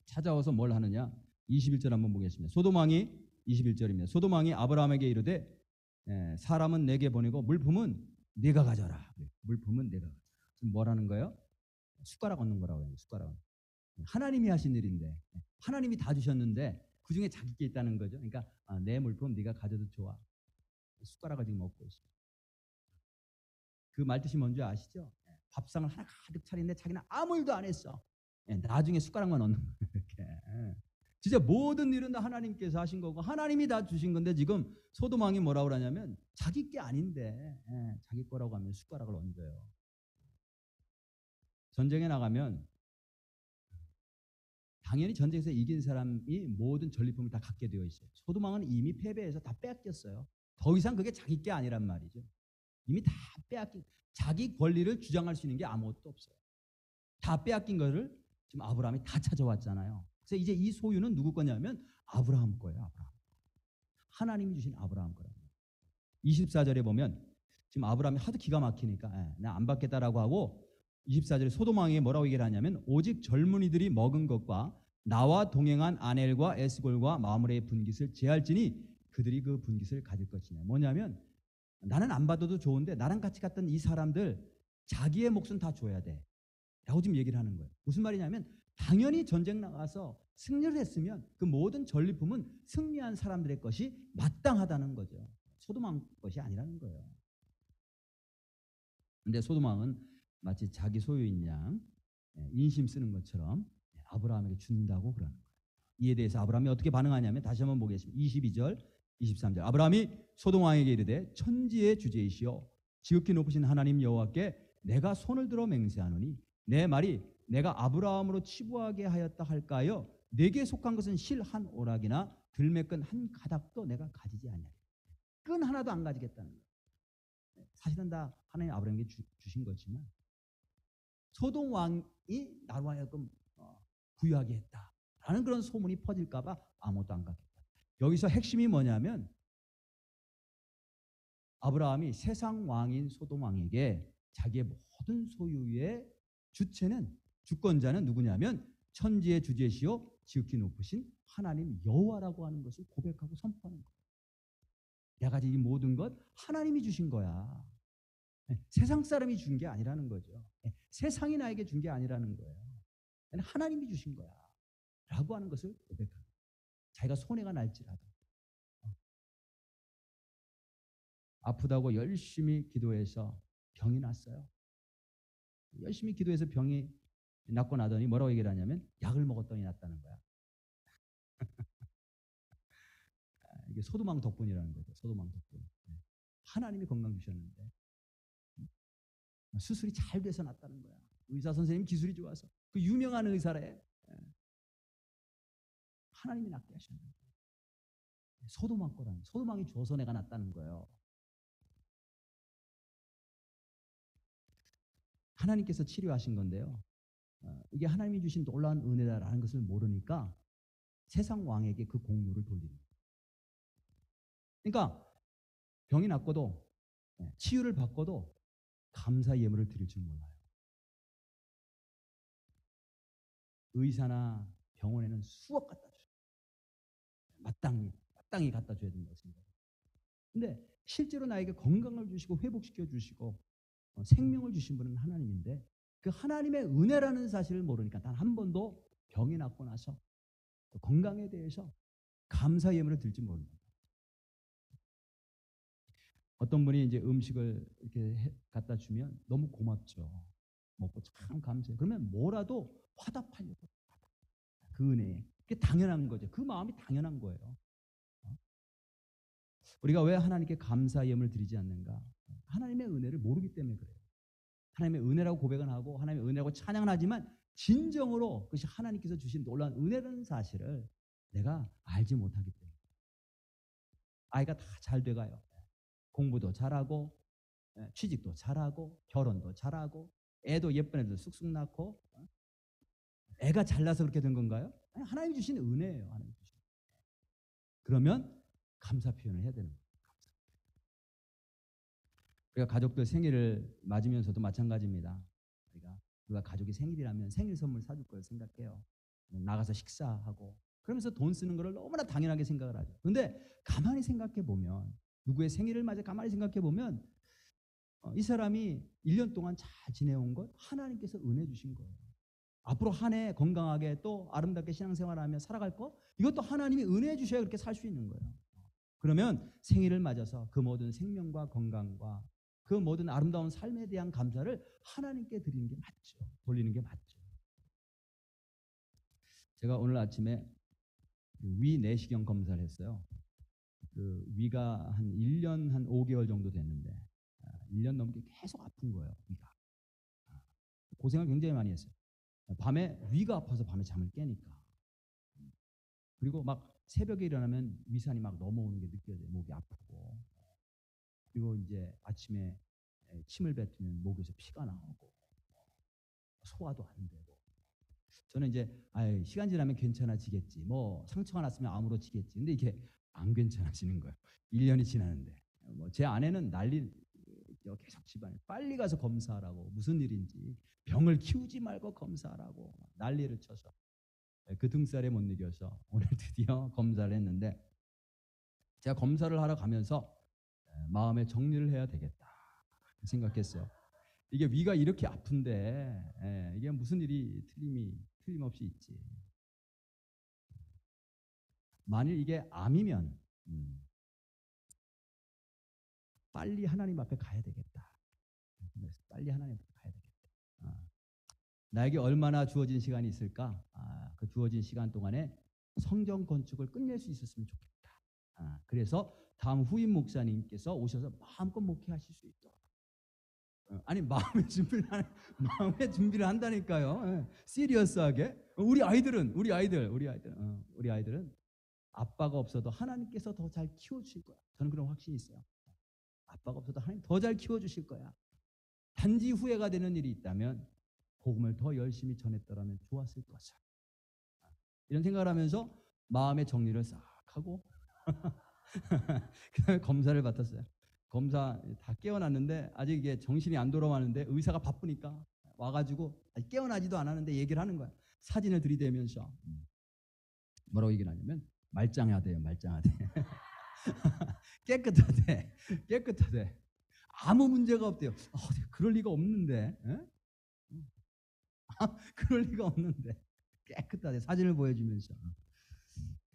찾아와서 뭘 하느냐? 21절 한번 보겠습니다. 소돔 왕이 21절입니다. 소돔 왕이 아브라함에게 이르되 사람은 내게 보내고 물품은 네가 가져라. 물품은 네가 가져라. 지금 뭐라는 거예요? 숟가락 얹는 거라고 해요. 숟가락. 하나님이 하신 일인데 하나님이 다 주셨는데 그 중에 자기 게 있다는 거죠. 그러니까 내 물품 네가 가져도 좋아. 숟가락을 지금 얻고 있어요. 그 말뜻이 뭔지 아시죠? 밥상을 하나 가득 차리는데 자기는 아무 일도 안 했어. 나중에 숟가락만 얻는 거예요. 이렇게. 진짜 모든 일은 다 하나님께서 하신 거고 하나님이 다 주신 건데 지금 소돔 왕이 뭐라고 그러냐면 자기 게 아닌데 자기 거라고 하면 숟가락을 얹어요. 전쟁에 나가면 당연히 전쟁에서 이긴 사람이 모든 전리품을 다 갖게 되어 있어요. 소돔 왕은 이미 패배해서 다 빼앗겼어요. 더 이상 그게 자기 게 아니란 말이죠. 이미 다 빼앗긴 자기 권리를 주장할 수 있는 게 아무것도 없어요. 다 빼앗긴 거를 지금 아브라함이 다 찾아왔잖아요. 그래서 이제 이 소유는 누구 거냐면 아브라함 거예요. 아브라함. 하나님이 주신 아브라함 거라고. 24절에 보면 지금 아브라함이 하도 기가 막히니까 나 안 받겠다라고 하고 24절에 소돔 왕에게 뭐라고 얘기를 하냐면 오직 젊은이들이 먹은 것과 나와 동행한 아넬과 에스골과 마므레의 분깃을 제할지니 그들이 그 분깃을 가질 것이냐. 뭐냐면 나는 안 받아도 좋은데 나랑 같이 갔던 이 사람들 자기의 몫은 다 줘야 돼 라고 지금 얘기를 하는 거예요. 무슨 말이냐면 당연히 전쟁 나가서 승리를 했으면 그 모든 전리품은 승리한 사람들의 것이 마땅하다는 거죠. 소돔 왕 것이 아니라는 거예요. 근데 소돔 왕은 마치 자기 소유인 양 인심 쓰는 것처럼 아브라함에게 준다고 그러는 거예요. 이에 대해서 아브라함이 어떻게 반응하냐면 다시 한번 보겠습니다. 22절 23절 아브라함이 소돔 왕에게 이르되 천지의 주제이시오 지극히 높으신 하나님 여호와께 내가 손을 들어 맹세하노니 내 말이 내가 아브라함으로 치부하게 하였다 할까요? 내게 속한 것은 실 한 오락이나 들매끈 한 가닥도 내가 가지지 아니하리라. 끈 하나도 안 가지겠다는 거예요. 사실은 다 하나님 아브라함에게 주신 거지만 소돔 왕이 나로 하여금 부유하게 했다라는 그런 소문이 퍼질까 봐 아무것도 안 갖겠다. 여기서 핵심이 뭐냐면 아브라함이 세상 왕인 소돔 왕에게 자기의 모든 소유의 주권자는 누구냐면 천지의 주제시요 지극히 높으신 하나님 여호와라고 하는 것을 고백하고 선포하는 거예요. 내가 가진 이 모든 것 하나님이 주신 거야. 세상 사람이 준 게 아니라는 거죠. 세상이 나에게 준 게 아니라는 거예요. 하나님이 주신 거야 라고 하는 것을 고백하는 거예요. 자기가 손해가 날지라도 아프다고 열심히 기도해서 병이 났어요. 열심히 기도해서 병이 낫고 나더니 뭐라고 얘기를 하냐면 약을 먹었더니 낫다는 거야. 이게 소돔 왕 덕분이라는 거죠. 소돔 왕 덕분. 하나님이 건강 주셨는데 수술이 잘 돼서 낫다는 거야. 의사 선생님 기술이 좋아서 그 유명한 의사래. 하나님이 낫게 하셨는 거예요. 소돔 왕 거라는 소돔 왕이 줘서 내가 낫다는 거예요. 하나님께서 치료하신 건데요. 이게 하나님이 주신 놀라운 은혜다라는 것을 모르니까 세상 왕에게 그 공로를 돌리는 거예요. 그러니까 병이 낫고도 치유를 받고도 감사 예물을 드릴 줄 몰라요. 의사나 병원에는 수억 갖다 줘요. 마땅히 갖다 줘야 된다고 생각해요. 근데 실제로 나에게 건강을 주시고 회복시켜 주시고 생명을 주신 분은 하나님인데 그 하나님의 은혜라는 사실을 모르니까 단 한 번도 병이 낫고 나서 건강에 대해서 감사 예물을 드릴지 모릅니다. 어떤 분이 이제 음식을 이렇게 갖다 주면 너무 고맙죠. 먹고 참 감사해요. 그러면 뭐라도 화답하려고. 그 은혜에. 그게 당연한 거죠. 그 마음이 당연한 거예요. 우리가 왜 하나님께 감사 예물을 드리지 않는가? 하나님의 은혜를 모르기 때문에 그래요. 하나님의 은혜라고 고백은 하고 하나님의 은혜라고 찬양은 하지만 진정으로 그것이 하나님께서 주신 놀라운 은혜라는 사실을 내가 알지 못하기 때문에 아이가 다 잘 돼가요. 공부도 잘하고 취직도 잘하고 결혼도 잘하고 애도 예쁜 애들 쑥쑥 낳고 애가 잘나서 그렇게 된 건가요? 아니, 하나님 주신 은혜예요. 하나님 주신. 그러면 감사 표현을 해야 되는 거예요. 우리가 가족들 생일을 맞으면서도 마찬가지입니다. 우리가 가족이 생일이라면 생일 선물 사줄 걸 생각해요. 나가서 식사하고 그러면서 돈 쓰는 거를 너무나 당연하게 생각을 하죠. 그런데 가만히 생각해 보면 누구의 생일을 맞아 가만히 생각해 보면 이 사람이 1년 동안 잘 지내온 것 하나님께서 은혜 주신 거예요. 앞으로 한 해 건강하게 또 아름답게 신앙생활하며 살아갈 것 이것도 하나님이 은혜 주셔야 그렇게 살 수 있는 거예요. 그러면 생일을 맞아서 그 모든 생명과 건강과 그 모든 아름다운 삶에 대한 감사를 하나님께 드리는 게 맞죠. 돌리는 게 맞죠. 제가 오늘 아침에 위 내시경 검사를 했어요. 그 위가 한 1년 한 5개월 정도 됐는데 1년 넘게 계속 아픈 거예요. 위가. 고생을 굉장히 많이 했어요. 밤에 위가 아파서 밤에 잠을 깨니까. 그리고 막 새벽에 일어나면 위산이 막 넘어오는 게 느껴져요. 목이 아프고. 그리고 이제 아침에 침을 뱉으면 목에서 피가 나오고 소화도 안 되고. 저는 이제 시간 지나면 괜찮아지겠지. 뭐 상처가 났으면 아물어지겠지. 근데 이게 안 괜찮아지는 거예요. 1년이 지나는데. 뭐 제 아내는 난리 계속 집안에 빨리 가서 검사하라고 무슨 일인지 병을 키우지 말고 검사하라고 난리를 쳐서 그 등살에 못 이겨서 오늘 드디어 검사를 했는데 제가 검사를 하러 가면서 마음의 정리를 해야 되겠다 생각했어요. 이게 위가 이렇게 아픈데 이게 무슨 일이 틀림없이 있지. 만일 이게 암이면 빨리 하나님 앞에 가야 되겠다. 빨리 하나님 앞에 가야 되겠다. 나에게 얼마나 주어진 시간이 있을까? 그 주어진 시간 동안에 성전 건축을 끝낼 수 있었으면 좋겠다. 그래서 다음 후임 목사님께서 오셔서 마음껏 목회하실 수 있도록. 아니 마음의 준비를 한다니까요. 시리어스하게. 우리 아이들은 아빠가 없어도 하나님께서 더 잘 키워주실 거야. 저는 그런 확신이 있어요. 아빠가 없어도 하나님 더 잘 키워주실 거야. 단지 후회가 되는 일이 있다면 복음을 더 열심히 전했더라면 좋았을 것을. 이런 생각을 하면서 마음의 정리를 싹 하고 그다음에 검사를 받았어요. 검사 다 깨어났는데 아직 이게 정신이 안 돌아왔는데 의사가 바쁘니까 와가지고 아직 깨어나지도 않았는데 얘기를 하는 거야. 사진을 들이대면서 뭐라고 얘기를 하냐면 말짱하대요. 말짱하대. 깨끗하대. 아무 문제가 없대요. 그럴 리가 없는데. 그럴 리가 없는데. 깨끗하대. 사진을 보여주면서.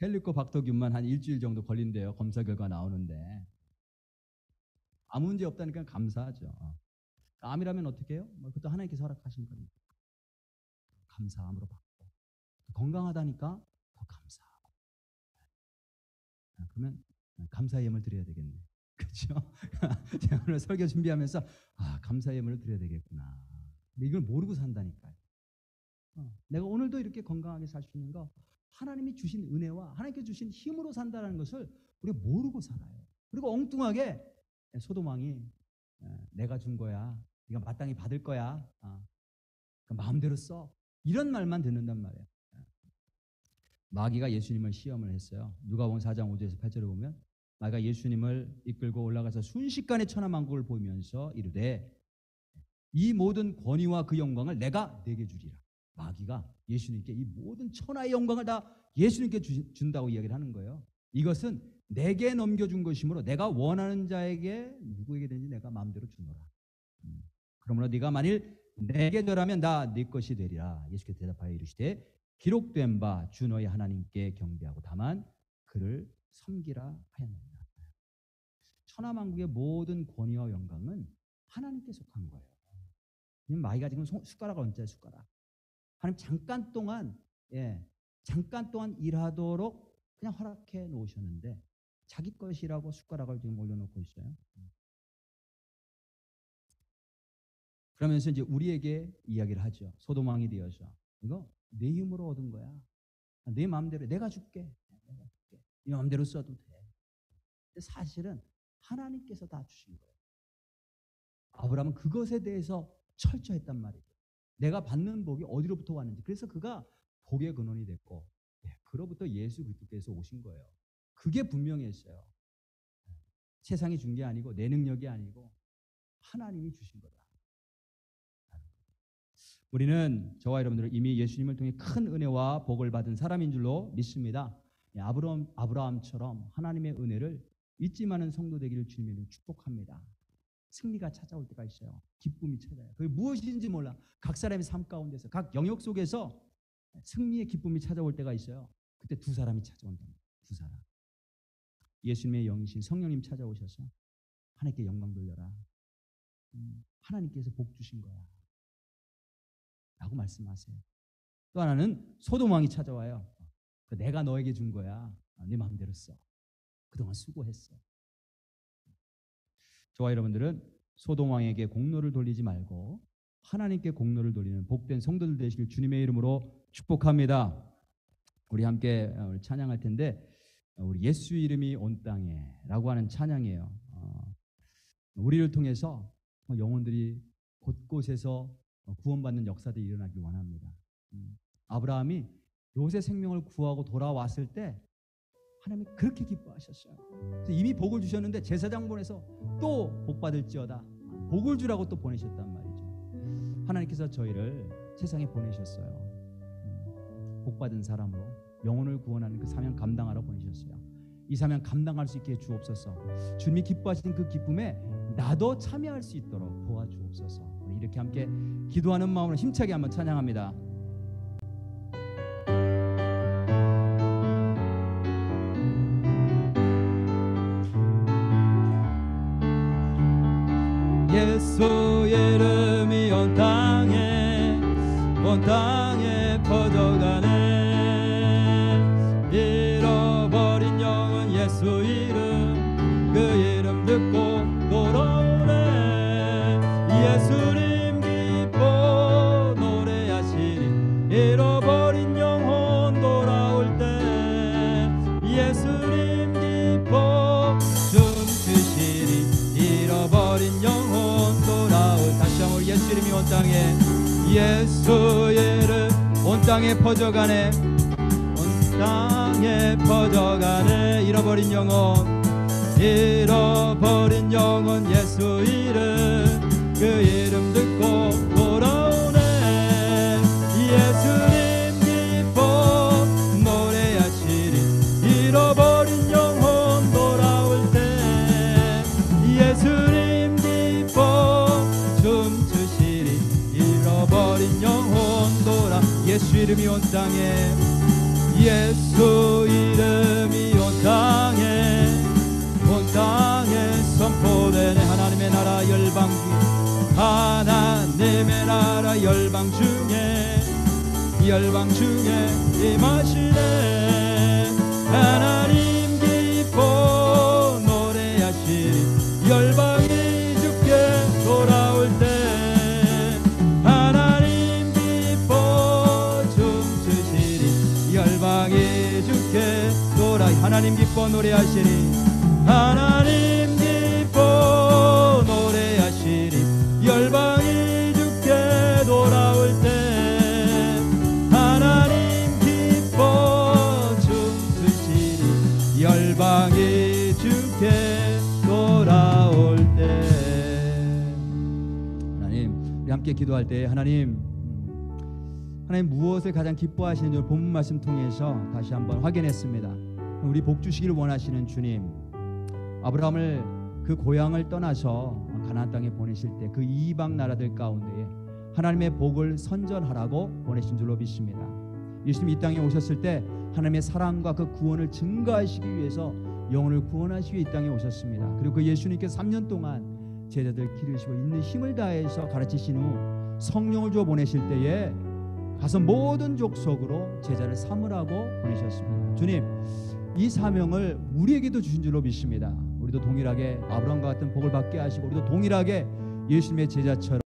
헬리코 박터균만 한 일주일 정도 걸린대요. 검사 결과 나오는데. 아무 문제 없다니까 감사하죠. 암이라면 어떻게 해요? 그것도 하나님께서 허락하신 겁니다. 감사함으로 받고. 건강하다니까 더 감사하고. 그러면 감사의 예물을 드려야 되겠네. 그렇죠? 제가 오늘 설교 준비하면서 감사의 예물을 드려야 되겠구나. 이걸 모르고 산다니까요. 내가 오늘도 이렇게 건강하게 살 수 있는 거 하나님이 주신 은혜와 하나님께 주신 힘으로 산다는 것을 우리가 모르고 살아요. 그리고 엉뚱하게 소돔 왕이 내가 준 거야. 네가 마땅히 받을 거야. 마음대로 써. 이런 말만 듣는단 말이에요. 마귀가 예수님을 시험을 했어요. 누가복음 4장 5절에서 8절에 보면 마귀가 예수님을 이끌고 올라가서 순식간에 천하만국을 보면서 이르되 이 모든 권위와 그 영광을 내가 네게 주리라. 마귀가 예수님께 이 모든 천하의 영광을 다 예수님께 준다고 이야기를 하는 거예요. 이것은 내게 넘겨준 것이므로 내가 원하는 자에게 누구에게든지 내가 마음대로 주노라. 그러므로 네가 만일 내게 절하면 다 네 것이 되리라. 예수께서 대답하여 이르시되 기록된 바 주 너희 하나님께 경배하고 다만 그를 섬기라 하였느니라. 천하만국의 모든 권위와 영광은 하나님께 속한 거예요. 마귀가 지금 숟가락 얹자요, 숟가락. 하나님 잠깐 동안 일하도록 그냥 허락해 놓으셨는데 자기 것이라고 숟가락을 지금 올려놓고 있어요. 그러면서 이제 우리에게 이야기를 하죠. 소돔 왕이 되어서 이거 내 힘으로 얻은 거야. 내 마음대로 내가 줄게. 네 마음대로 써도 돼. 근데 사실은 하나님께서 다 주신 거예요. 아브라함은 그것에 대해서 철저했단 말이죠. 내가 받는 복이 어디로부터 왔는지. 그래서 그가 복의 근원이 됐고 그로부터 예수 그리스도께서 오신 거예요. 그게 분명했어요. 세상이 준 게 아니고 내 능력이 아니고 하나님이 주신 거다. 우리는 저와 여러분들은 이미 예수님을 통해 큰 은혜와 복을 받은 사람인 줄로 믿습니다. 아브라함처럼 하나님의 은혜를 잊지 마는 성도 되기를 주님이 축복합니다. 승리가 찾아올 때가 있어요. 기쁨이 찾아요. 그게 무엇인지 몰라. 각 사람의 삶 가운데서 각 영역 속에서 승리의 기쁨이 찾아올 때가 있어요. 그때 두 사람이 찾아온답니다. 두 사람. 예수님의 영이신 성령님 찾아오셔서 하나님께 영광 돌려라. 하나님께서 복 주신 거야. 라고 말씀하세요. 또 하나는 소돔 왕이 찾아와요. 내가 너에게 준 거야. 네 마음대로 써. 그동안 수고했어. 저와 여러분들은 소돔 왕에게 공로를 돌리지 말고 하나님께 공로를 돌리는 복된 성도들 되시길 주님의 이름으로 축복합니다. 우리 함께 찬양할 텐데 우리 예수 이름이 온 땅에라고 하는 찬양이에요. 우리를 통해서 영혼들이 곳곳에서 구원받는 역사들이 일어나길 원합니다. 아브라함이 롯의 생명을 구하고 돌아왔을 때 하나님이 그렇게 기뻐하셨어요. 그래서 이미 복을 주셨는데 제사장 보내서 또 복 받을지어다 복을 주라고 또 보내셨단 말이죠. 하나님께서 저희를 세상에 보내셨어요. 복 받은 사람으로 영혼을 구원하는 그 사명 감당하러 보내셨어요. 이 사명 감당할 수 있게 해 주옵소서. 주님이 기뻐하시는 그 기쁨에 나도 참여할 수 있도록 도와주옵소서. 우리 이렇게 함께 기도하는 마음으로 힘차게 한번 찬양합니다. 예수 이름이 온 땅에 퍼져가네. 잃어버린 영혼 예수 이름 그 이름 듣고 돌아오네. 예수님 기뻐 노래하시리. 잃어버린 영혼 돌아올 때 예수님 기뻐 춤추시리. 잃어버린 영혼 돌아올. 다시 한번 예수 이름이 온 땅에 예수 이름 온 땅에 퍼져가네. 온 땅에 퍼져가네. 잃어버린 영혼 예수 이름 그 이름 듣고 돌아오네. 예수님 기뻐 노래하시리. 잃어버린 영혼 돌아올 때 예수님 기뻐 춤추시리. 잃어버린 영혼 돌아. 예수 이름이 온 땅에 예수 이름이 온 땅에 선포되네. 하나님의 나라 열방 중에 하나님의 나라 열방 중에 임하시네. 하나님 기뻐 노래하시리. 열방이 주께 돌아올 때 하나님 기뻐 춤추시리. 열방이 주께 돌아. 하나님 기뻐 노래하시리. 하나님 기뻐 노래하시리. 열방이 주께 돌아올 때 하나님 기뻐 춤추시리. 열방이 주께 우리 함께 기도할 때 하나님 무엇을 가장 기뻐하시는지 본문 말씀 통해서 다시 한번 확인했습니다. 우리 복 주시기를 원하시는 주님, 아브라함을 그 고향을 떠나서 가나안 땅에 보내실 때 그 이방 나라들 가운데에 하나님의 복을 선전하라고 보내신 줄로 믿습니다. 예수님 이 땅에 오셨을 때 하나님의 사랑과 그 구원을 증거하시기 위해서 영혼을 구원하시기 위해 이 땅에 오셨습니다. 그리고 그 예수님께서 3년 동안 제자들 기르시고 있는 힘을 다해서 가르치신 후 성령을 주어 보내실 때에 가서 모든 족속으로 제자를 삼으라고 보내셨습니다. 주님, 이 사명을 우리에게도 주신 줄로 믿습니다. 우리도 동일하게 아브라함과 같은 복을 받게 하시고 우리도 동일하게 예수님의 제자처럼